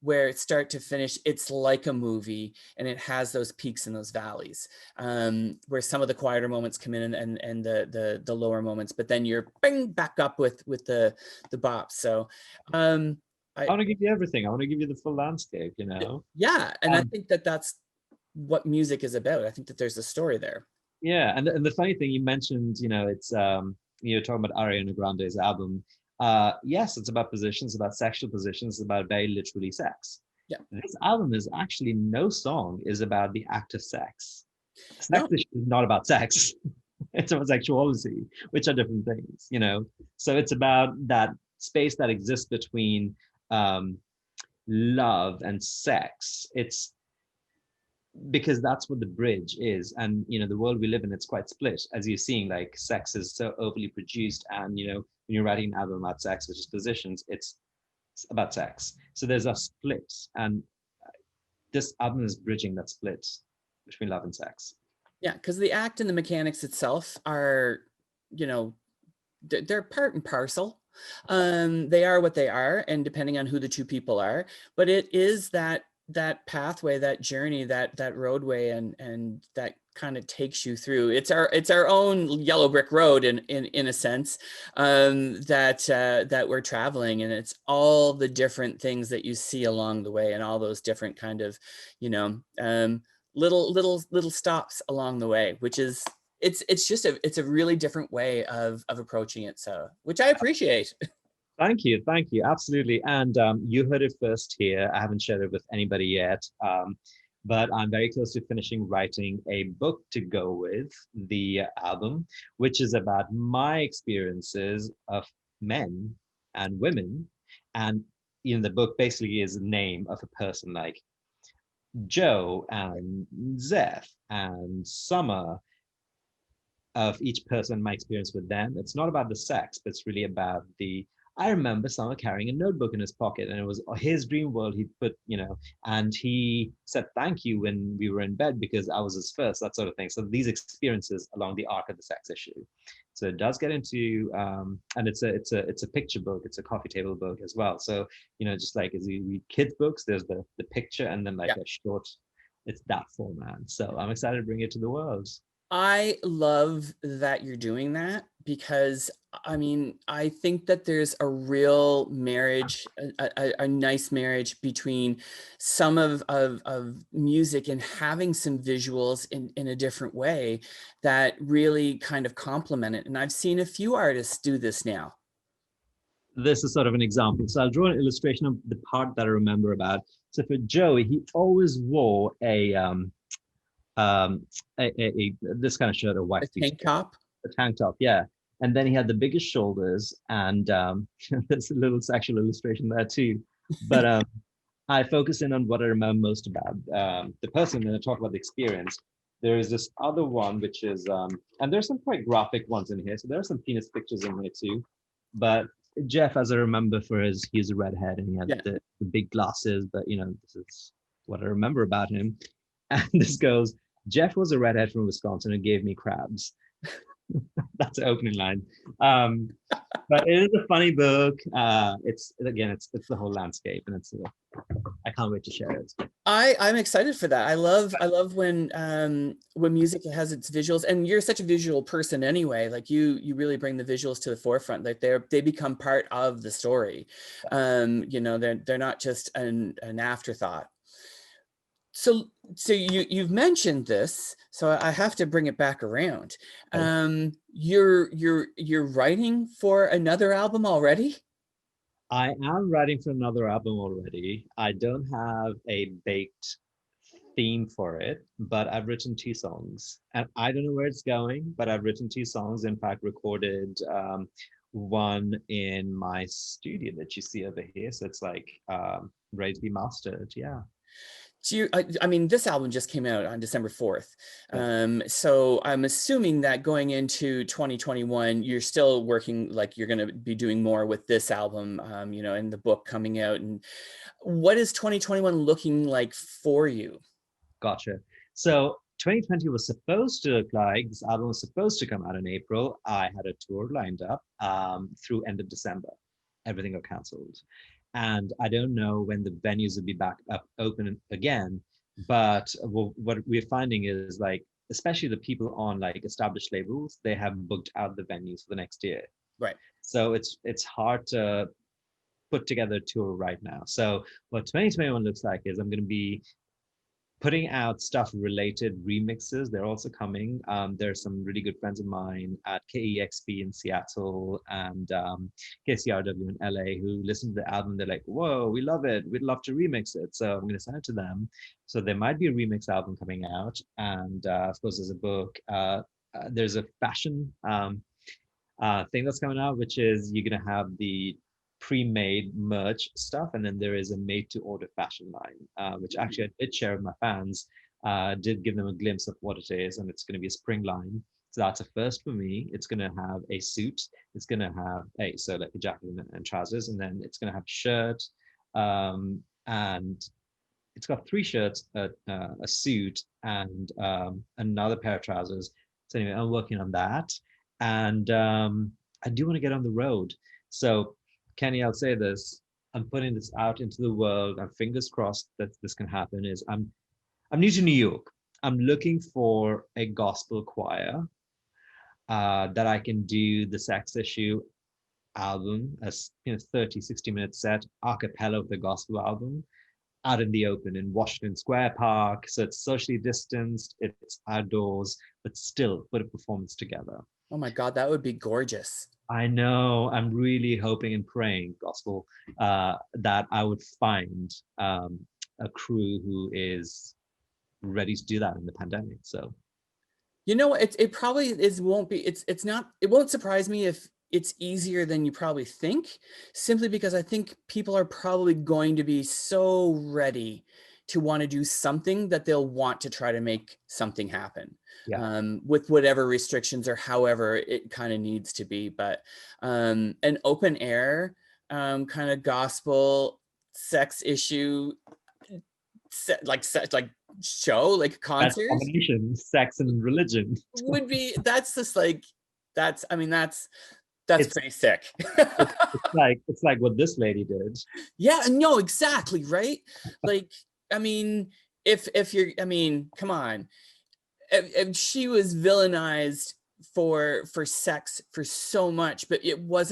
where it's start to finish, it's like a movie, and it has those peaks and those valleys, where some of the quieter moments come in and the lower moments, but then you're back up with the bops. So I want to give you everything. I want to give you the full landscape, Yeah, and I think that's what music is about. I think that there's a story there. Yeah, and the funny thing, you mentioned, it's you're talking about Ariana Grande's album. Yes, it's about positions, about sexual positions, about very literally sex. Yeah. This album is actually, no song is about the act of sex. Sex is not about sex. It's about sexuality, which are different things, So it's about that space that exists between love and sex. It's because that's what the bridge is. And the world we live in, it's quite split, as you're seeing. Like, sex is so overly produced, and when you're writing an album about sex, which is positions, it's about sex. So there's a split, and this album is bridging that split between love and sex. Yeah, because the act and the mechanics itself are, they're part and parcel. They are what they are, and depending on who the two people are, but it is that pathway, that journey, that roadway, and that kind of takes you through. It's our own yellow brick road in a sense, that we're traveling, and it's all the different things that you see along the way, and all those different kind of little stops along the way, which is it's a really different way of approaching it, so, which I appreciate. Thank you, absolutely. And you heard it first here. I haven't shared it with anybody yet, but I'm very close to finishing writing a book to go with the album, which is about my experiences of men and women. And the book basically is the name of a person, like Joe and Zeph and Summer, of each person, my experience with them. It's not about the sex, but it's really about I remember Summer carrying a notebook in his pocket, and it was his dream world. He put, and he said thank you when we were in bed because I was his first, that sort of thing. So these experiences along the arc of the sex issue. So it does get into, and it's a picture book. It's a coffee table book as well. So, just like as you read kids' books, there's the picture and then a short, it's that format. So I'm excited to bring it to the world. I love that you're doing that, because I mean, I think that there's a real marriage, a nice marriage between some of music and having some visuals in a different way that really kind of complement it. And I've seen a few artists do this now. This is sort of an example. So I'll draw an illustration of the part that I remember about. So for Joey, he always wore a this kind of shirt, a white tank top. A tank top, yeah. And then he had the biggest shoulders, and there's a little sexual illustration there too. But I focus in on what I remember most about the person, and I talk about the experience. There is this other one, which is, and there's some quite graphic ones in here. So there are some penis pictures in here too. But Jeff, as I remember, he's a redhead and he had Yeah. the big glasses. But this is what I remember about him. And this goes, Jeff was a redhead from Wisconsin and gave me crabs. That's the opening line. But it is a funny book. It's the whole landscape, and I can't wait to share it. I'm excited for that. I love when music has its visuals, and you're such a visual person anyway. Like you really bring the visuals to the forefront. Like they become part of the story. They're not just an afterthought. So you've mentioned this, so I have to bring it back around. You're writing for another album already? I am writing for another album already. I don't have a baked theme for it, but I've written 2 songs, and I don't know where it's going, but I've written 2 songs. In fact, recorded one in my studio that you see over here. So it's like ready to be mastered. Yeah. I mean, this album just came out on December 4th. So I'm assuming that going into 2021, you're still working, like you're going to be doing more with this album, and the book coming out. And what is 2021 looking like for you? Gotcha. So 2020 was supposed to look like, this album was supposed to come out in April. I had a tour lined up through end of December. Everything got canceled. And I don't know when the venues will be back up open again. But what we're finding is, like, especially the people on like established labels, they have booked out the venues for the next year. Right. So it's hard to put together a tour right now. So what 2021 looks like is I'm going to be putting out stuff related remixes. They're also coming. There's some really good friends of mine at KEXP in Seattle and KCRW in LA who listen to the album. They're like, whoa, we love it. We'd love to remix it. So I'm going to send it to them. So there might be a remix album coming out. And of course, there's a book. There's a fashion thing that's coming out, which is you're going to have the pre-made merch stuff, and then there is a made-to-order fashion line, which actually I did share with my fans, did give them a glimpse of what it is, and it's going to be a spring line. So that's a first for me. It's going to have a suit. It's going to have like a jacket and trousers, and then it's going to have a shirt, and it's got 3 shirts, a suit, and another pair of trousers. So anyway, I'm working on that, and I do want to get on the road. So Kenny, I'll say this, I'm putting this out into the world, and fingers crossed that this can happen, is I'm new to New York. I'm looking for a gospel choir that I can do the Sex Issue album, as 30, 60-minute set, a cappella of the gospel album, out in the open in Washington Square Park. So it's socially distanced, it's outdoors, but still put a performance together. Oh my God, that would be gorgeous. I know. I'm really hoping and praying, gospel, that I would find a crew who is ready to do that in the pandemic. So, it probably won't be. It's not. It won't surprise me if it's easier than you probably think, simply because I think people are probably going to be so ready to want to do something that they'll want to try to make something happen. Yeah. With whatever restrictions or however it kind of needs to be. But an open air kind of gospel Sex Issue show, like concert, combination, sex and religion, would be, that's pretty sick. it's like what this lady did. Yeah, no, exactly, right? Like, I mean, if you're, I mean, come on. And she was villainized for sex for so much, but it was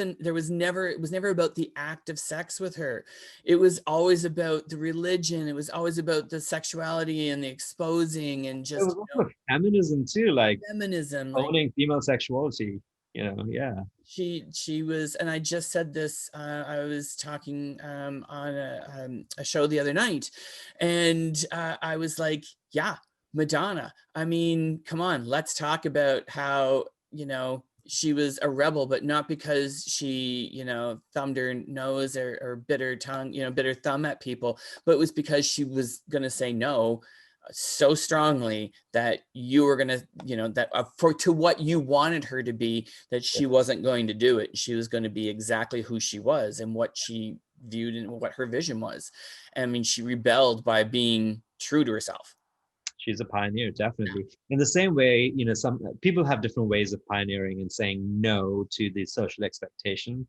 never about the act of sex with her. It was always about the religion. It was always about the sexuality and the exposing, and just, it was also feminism too, like feminism, owning female sexuality. Yeah. She was, and I just said this, I was talking on a show the other night, and I was like, yeah, Madonna. I mean, come on, let's talk about how, she was a rebel, but not because she, thumbed her nose or bit her tongue, bit her thumb at people, but it was because she was going to say no so strongly that you were going to, you know, that to what you wanted her to be, that she wasn't going to do it. She was going to be exactly who she was and what she viewed and what her vision was. I mean, she rebelled by being true to herself. She's a pioneer, definitely. In the same way, you know, some people have different ways of pioneering and saying no to the social expectation.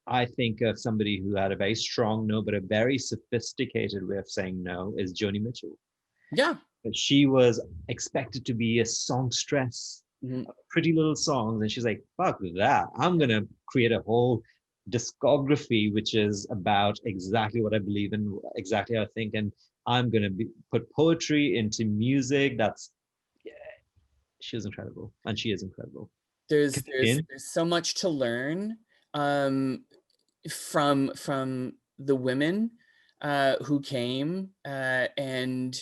I think of somebody who had a very strong no, but a very sophisticated way of saying no is Joni Mitchell. Yeah. But she was expected to be a songstress, pretty little songs, and she's like, fuck that. I'm going to create a whole discography which is about exactly what I believe in, exactly how I think, and I'm going to put poetry into music. She was incredible, and she is incredible. There's so much to learn from the women who came and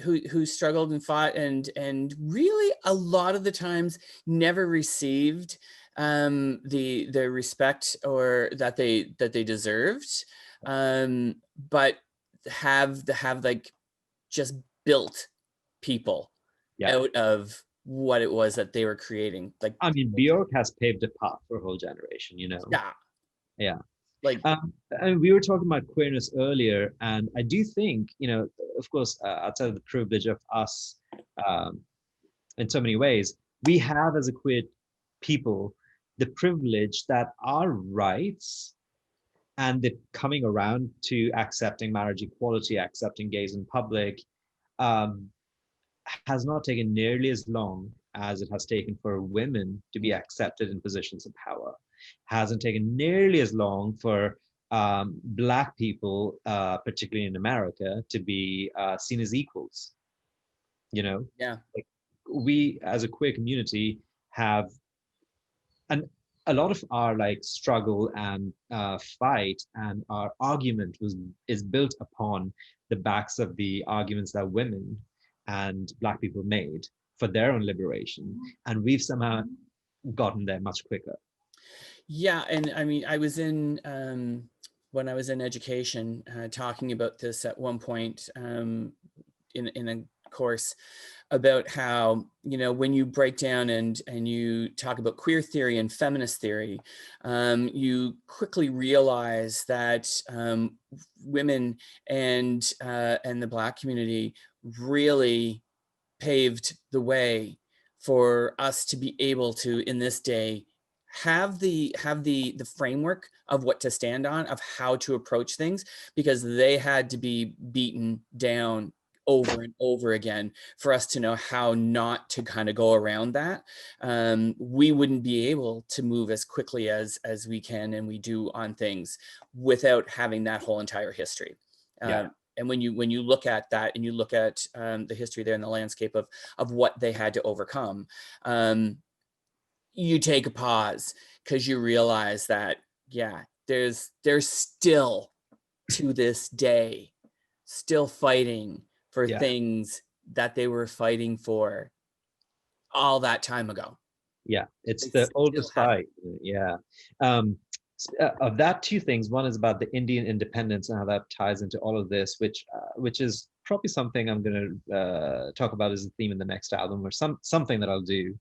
who struggled and fought and really a lot of the times never received the respect or that they deserved, but have like just built people out of what it was that they were creating. Like, I mean, Bjork has paved a path for a whole generation, you know. Yeah. Like, and we were talking about queerness earlier, and I do think, you know, of course, outside of the privilege of us, in so many ways, we have as a queer people the privilege that our rights and the coming around to accepting marriage equality, accepting gays in public, has not taken nearly as long as it has taken for women to be accepted in positions of power. Hasn't taken nearly as long for Black people, particularly in America, to be seen as equals. You know, like, we as a queer community have a lot of our like struggle and fight and our argument is built upon the backs of the arguments that women and Black people made for their own liberation, and we've somehow gotten there much quicker. Yeah, and I mean, I was in when I was in education talking about this at one point in a course about how, you know, when you break down and you talk about queer theory and feminist theory, you quickly realize that women and the Black community really paved the way for us to be able to, in this day, have the framework of what to stand on, of how to approach things, because they had to be beaten down over and over again for us to know how not to kind of go around that. We wouldn't be able to move as quickly as we can and we do on things without having that whole entire history. And when you look at that and you look at the history there and the landscape of what they had to overcome, you take a pause because you realize that, there's still to this day still fighting for things that they were fighting for all that time ago. It's the oldest fight. Of that, two things. One is about the Indian independence and how that ties into all of this, which is probably something I'm going to talk about as a theme in the next album, or something that I'll do,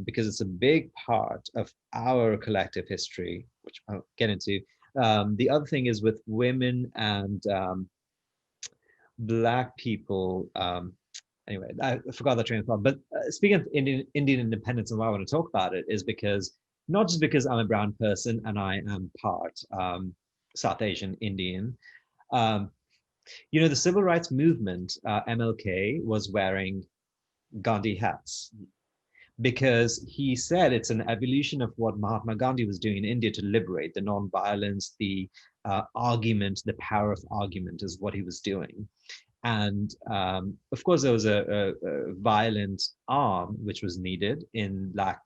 because it's a big part of our collective history, which I'll get into. The other thing is with women and Black people. Anyway, I forgot the train of thought. But speaking of Indian independence, and why I want to talk about it is because, not just because I'm a brown person and I am part South Asian Indian. You know, the civil rights movement, MLK was wearing Gandhi hats because he said it's an evolution of what Mahatma Gandhi was doing in India to liberate the non-violence, the argument, the power of argument is what he was doing. And of course, there was a violent arm which was needed in Black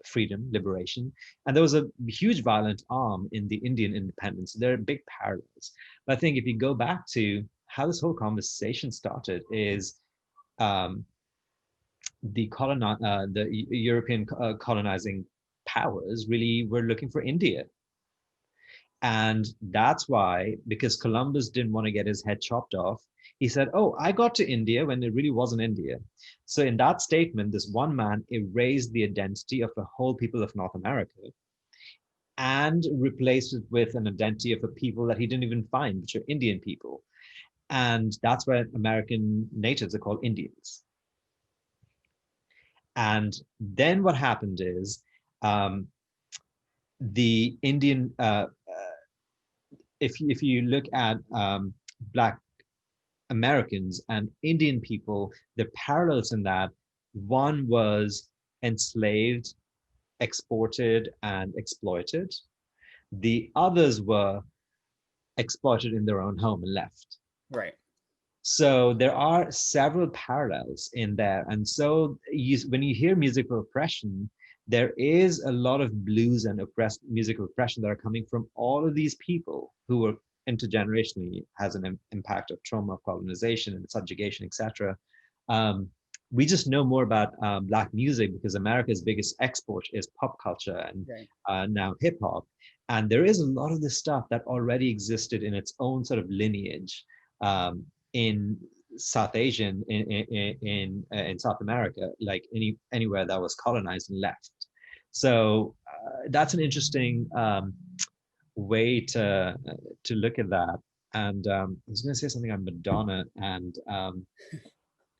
freedom, liberation. And there was a huge violent arm in the Indian independence. There are big parallels. But I think if you go back to how this whole conversation started is the European colonizing powers really were looking for India. And that's why, because Columbus didn't want to get his head chopped off, He said, oh, I got to India when it really wasn't India. So in that statement, this one man erased the identity of the whole people of North America and replaced it with an identity of a people that he didn't even find, which are Indian people. And that's why American natives are called Indians. And then what happened is the Indian, if you look at Black Americans and Indian people, the parallels in that, one was enslaved, exported, and exploited. The others were exploited in their own home and left. Right. So there are several parallels in there. And so when you hear musical oppression, there is a lot of blues and musical oppression that are coming from all of these people who were intergenerationally has an impact of trauma, of colonization and subjugation, etc. We just know more about Black music because America's biggest export is pop culture and now hip hop. And there is a lot of this stuff that already existed in its own sort of lineage in South Asian, in South America, like anywhere that was colonized and left. So that's an interesting way to look at that. And I was going to say something on Madonna and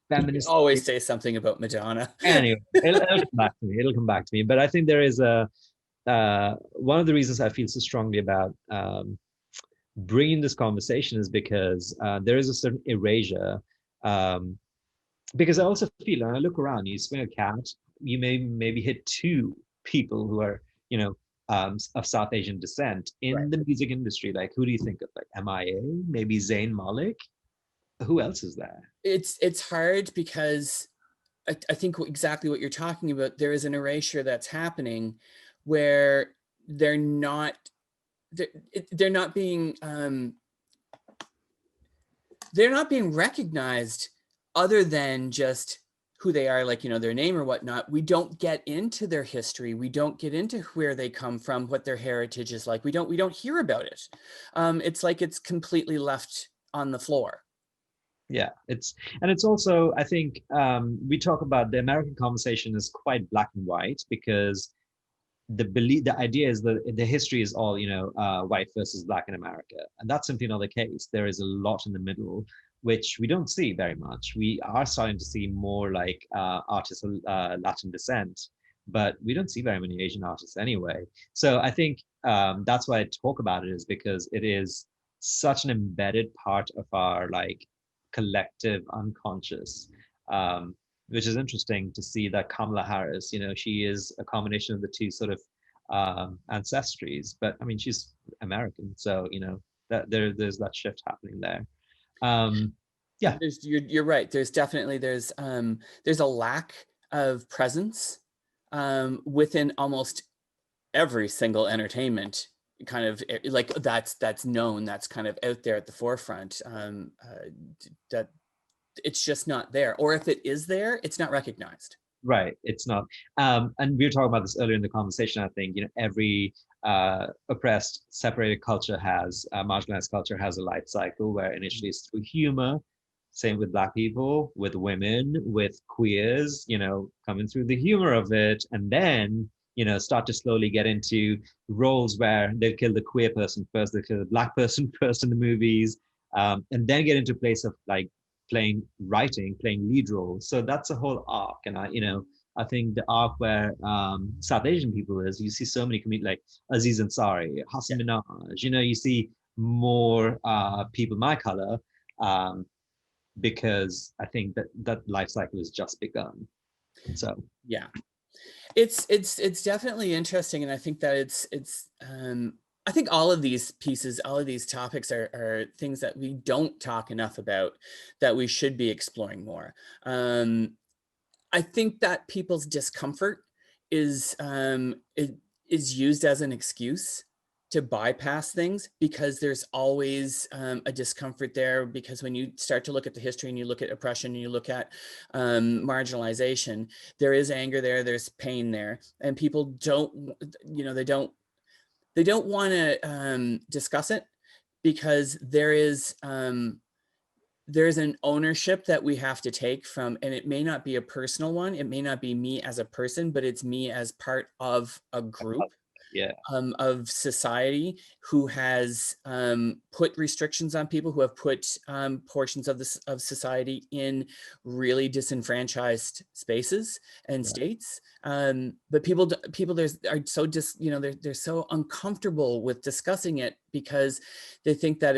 feminist. You always say something about Madonna. Anyway, it'll come back to me. It'll come back to me. But I think there is one of the reasons I feel so strongly about bringing this conversation is because there is a certain erasure. Because I also feel, when I look around, you swing a cat, you maybe hit two people who are, of South Asian descent in the music industry. Like, who do you think of? Like MIA, maybe Zayn Malik? Who else is there? It's hard because I think exactly what you're talking about. There is an erasure that's happening where they're not being recognized other than just who they are, like, their name or whatnot. We don't get into their history. We don't get into where they come from, what their heritage is like. We don't hear about it. It's like it's completely left on the floor. Yeah, it's also, I think we talk about the American conversation is quite black and white because the idea is that the history is all white versus black in America, and that's simply not the case. There is a lot in the middle which we don't see very much. We are starting to see more like artists of Latin descent, but we don't see very many Asian artists anyway. So I think that's why I talk about it, is because it is such an embedded part of our like collective unconscious, which is interesting to see that Kamala Harris, she is a combination of the two sort of ancestries, but I mean, she's American, so that there's that shift happening there. Yeah, you're right. There's definitely there's a lack of presence within almost every single entertainment kind of like that's known, that's kind of out there at the forefront. That it's just not there, or if it is there, it's not recognized. Right, it's not. And we were talking about this earlier in the conversation. I think every oppressed, separated culture has marginalized culture has a life cycle where initially it's through humor. Same with Black people, with women, with queers, coming through the humor of it, and then start to slowly get into roles where they'll kill the queer person first, they'll kill the Black person first in the movies, and then get into a place of like playing lead roles. So that's a whole arc. And I think the arc where South Asian people is, you see so many like Aziz Ansari, Hassan Minaj, you see more people my color, because I think that life cycle has just begun. So yeah, it's definitely interesting, and I think that it's I think all of these pieces, all of these topics are things that we don't talk enough about, that we should be exploring more. I think that people's discomfort is used as an excuse to bypass things, because there's always a discomfort there, because when you start to look at the history and you look at oppression and you look at marginalization, there is anger there, there's pain there, and people don't, they don't want to discuss it, because there is there's an ownership that we have to take from, and it may not be a personal one. It may not be me as a person, but it's me as part of a group of society who has put restrictions on people, who have put portions of society in really disenfranchised spaces and states. But people are so they're so uncomfortable with discussing it because they think that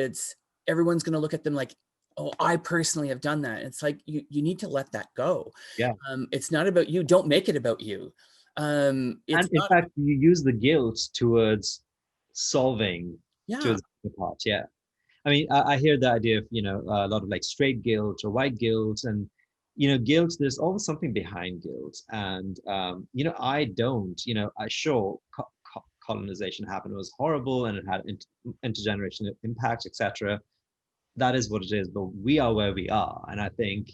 everyone's going to look at them like, oh, I personally have done that. It's like, you need to let that go. Yeah. It's not about you. Don't make it about you. And in fact, you use the guilt towards solving towards the part. Yeah. I mean, I hear the idea of, a lot of like straight guilt or white guilt, and, guilt, there's always something behind guilt. And, I don't, colonization happened, it was horrible, and it had intergenerational impact, etc. That is what it is, but we are where we are. And I think,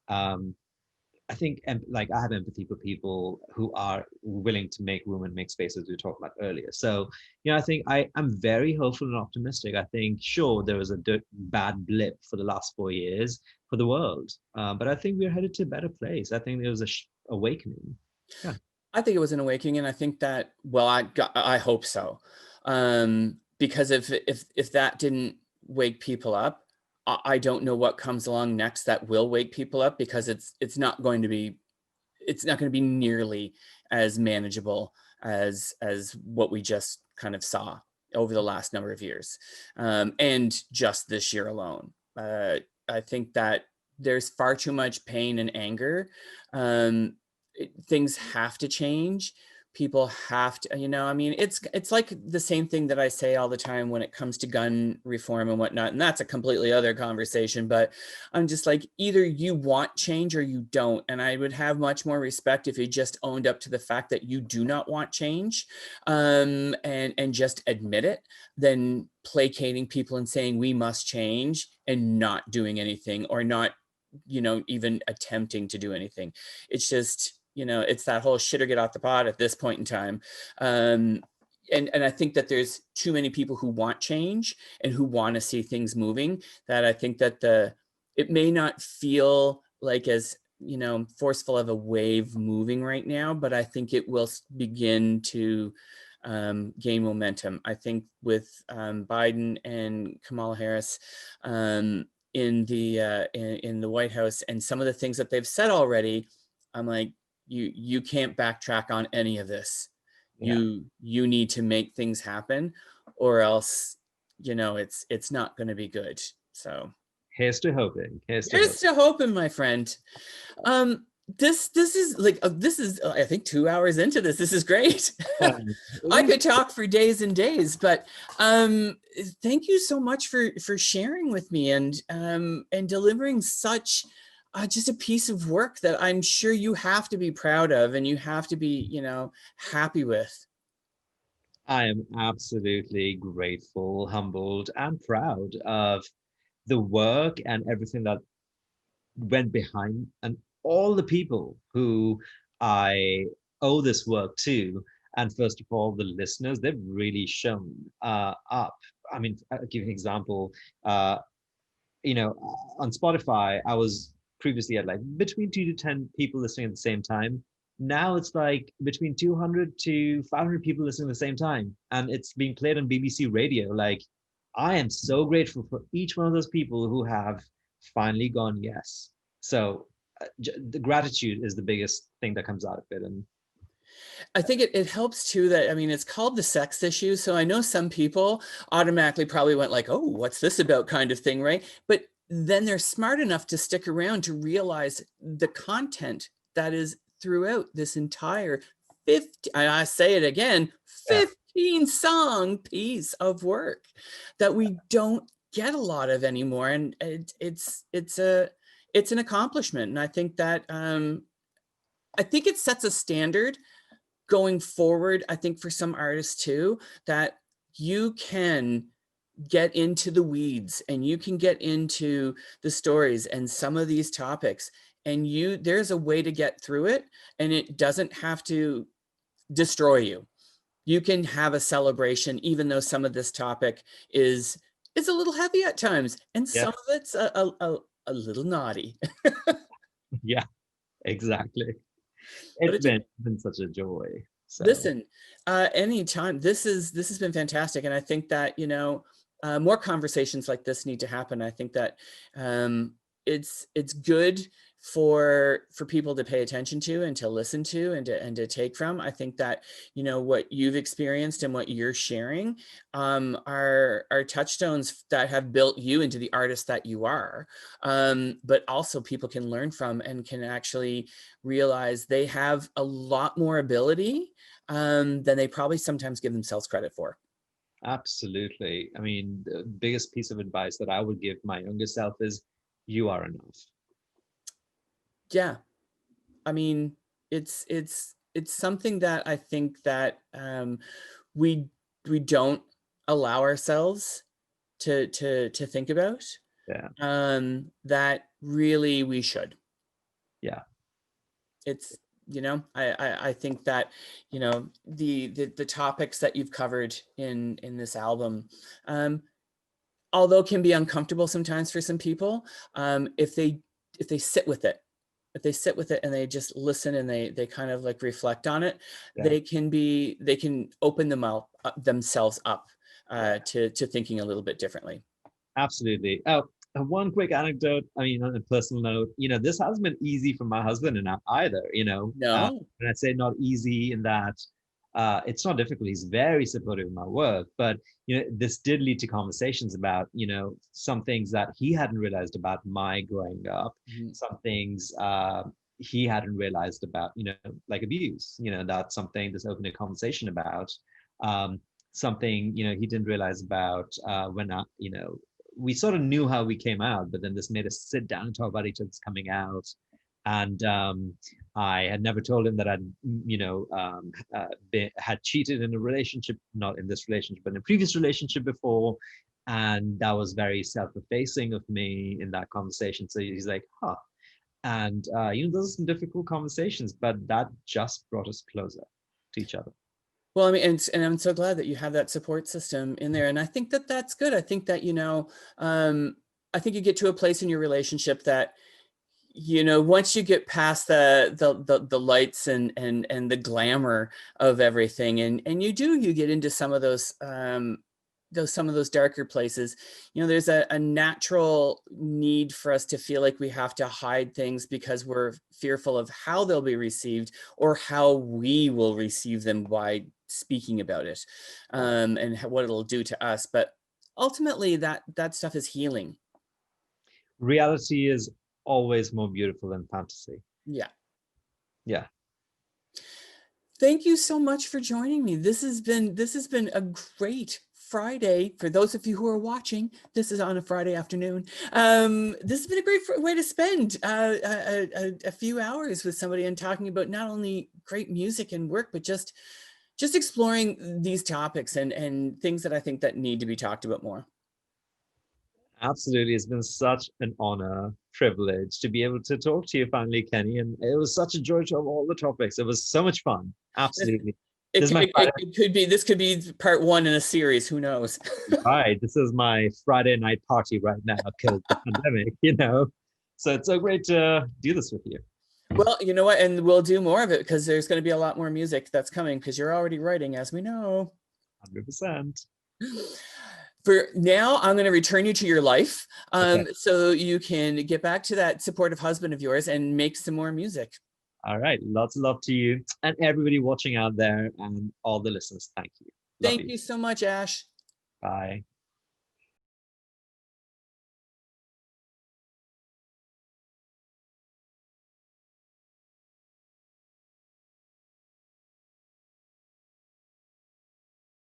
like, I have empathy for people who are willing to make room and make spaces we talked about earlier. So, I think I'm very hopeful and optimistic. I think, sure, there was a bad blip for the last 4 years for the world, but I think we're headed to a better place. I think there was a awakening. Yeah. I think it was an awakening, and I think that, well, I hope so, because if that didn't wake people up, I don't know what comes along next that will wake people up, because it's not going to be nearly as manageable as what we just kind of saw over the last number of years, and just this year alone. I think that there's far too much pain and anger. Things have to change. People have to, I mean, it's like the same thing that I say all the time when it comes to gun reform and whatnot. And that's a completely other conversation, but I'm just like, either you want change or you don't. And I would have much more respect if you just owned up to the fact that you do not want change, and just admit it, than placating people and saying we must change and not doing anything, or not, even attempting to do anything. It's just, it's that whole shit or get off the pot at this point in time. And I think that there's too many people who want change and who want to see things moving, that I think that it may not feel like as, forceful of a wave moving right now, but I think it will begin to gain momentum. I think with Biden and Kamala Harris in the White House, and some of the things that they've said already, I'm like, you can't backtrack on any of this. Yeah. You need to make things happen, or else, it's not going to be good. So here's to hoping. Here's to hoping, my friend. This is like, I think 2 hours into this. This is great. I could talk for days and days, but thank you so much for sharing with me and delivering such just a piece of work that I'm sure you have to be proud of, and you have to be, happy with. I am absolutely grateful, humbled, and proud of the work and everything that went behind, and all the people who I owe this work to. And first of all, the listeners, they've really shown up. I mean, I'll give you an example. On Spotify, I was previously at like between 2 to 10 people listening at the same time. Now it's like between 200 to 500 people listening at the same time. And it's being played on BBC Radio. Like, I am so grateful for each one of those people who have finally gone yes. So the gratitude is the biggest thing that comes out of it. And I think it helps too that, I mean, it's called the sex issue. So I know some people automatically probably went like, oh, what's this about kind of thing, right? But then they're smart enough to stick around to realize the content that is throughout this entire 15 song piece of work that we don't get a lot of anymore. And it's an accomplishment. And I think that, I think it sets a standard going forward. I think for some artists too, that you can get into the weeds and you can get into the stories and some of these topics, and there's a way to get through it, and it doesn't have to destroy you. You can have a celebration, even though some of this topic is a little heavy at times, and some of it's a a little naughty. Yeah, exactly. But It's been such a joy. So listen, anytime. This has been fantastic, and I think that more conversations like this need to happen. I think that it's good for people to pay attention to and to listen to and to take from. I think that what you've experienced and what you're sharing are touchstones that have built you into the artist that you are. But also people can learn from and can actually realize they have a lot more ability than they probably sometimes give themselves credit for. absolutely. I mean, the biggest piece of advice that I would give my younger self is you are enough. Yeah. I mean, it's something that I think that we don't allow ourselves to think about. Yeah. That really we should. Yeah. It's I think that the topics that you've covered in this album, although can be uncomfortable sometimes for some people, if they sit with it, and they just listen and they kind of like reflect on it, Yeah. they can open themselves up to thinking a little bit differently. Absolutely. Oh, and one quick anecdote. I mean, on a personal note, this hasn't been easy for my husband and I either. No. And I say not easy in that it's not difficult. He's very supportive of my work, but this did lead to conversations about some things that he hadn't realized about my growing up, some things he hadn't realized about like abuse. That's something that's opened a conversation about. Something he didn't realize about when we sort of knew how we came out, but then this made us sit down and talk about each other's coming out. And I had never told him that I'd, had cheated in a relationship, not in this relationship, but in a previous relationship before. And that was very self-effacing of me in that conversation. So he's like, huh. And, those are some difficult conversations, but that just brought us closer to each other. Well, I mean, and I'm so glad that you have that support system in there. And I think that that's good. I think that, I think you get to a place in your relationship that, once you get past the lights and the glamour of everything, and you get into some of those darker places, there's a natural need for us to feel like we have to hide things because we're fearful of how they'll be received or how we will receive them by speaking about it, and what it'll do to us. But ultimately that stuff is healing. Reality is always more beautiful than fantasy. Yeah. Thank you so much for joining me. This has been a great Friday. For those of you who are watching, this is on a Friday afternoon. This has been a great way to spend a few hours with somebody and talking about not only great music and work, but just exploring these topics and things that I think that need to be talked about more. Absolutely. It's been such an honor, privilege to be able to talk to you finally, Kenny. And it was such a joy to have all the topics. It was so much fun. Absolutely. This could be part one in a series. Who knows? Right. This is my Friday night party right now because the pandemic, So it's so great to do this with you. Well, you know what? And we'll do more of it because there's going to be a lot more music that's coming because you're already writing, as we know. 100%. For now, I'm going to return you to your life, Okay. so you can get back to that supportive husband of yours and make some more music. All right. Lots of love to you and everybody watching out there and all the listeners. Thank you. Thank you so much, Ash. Bye.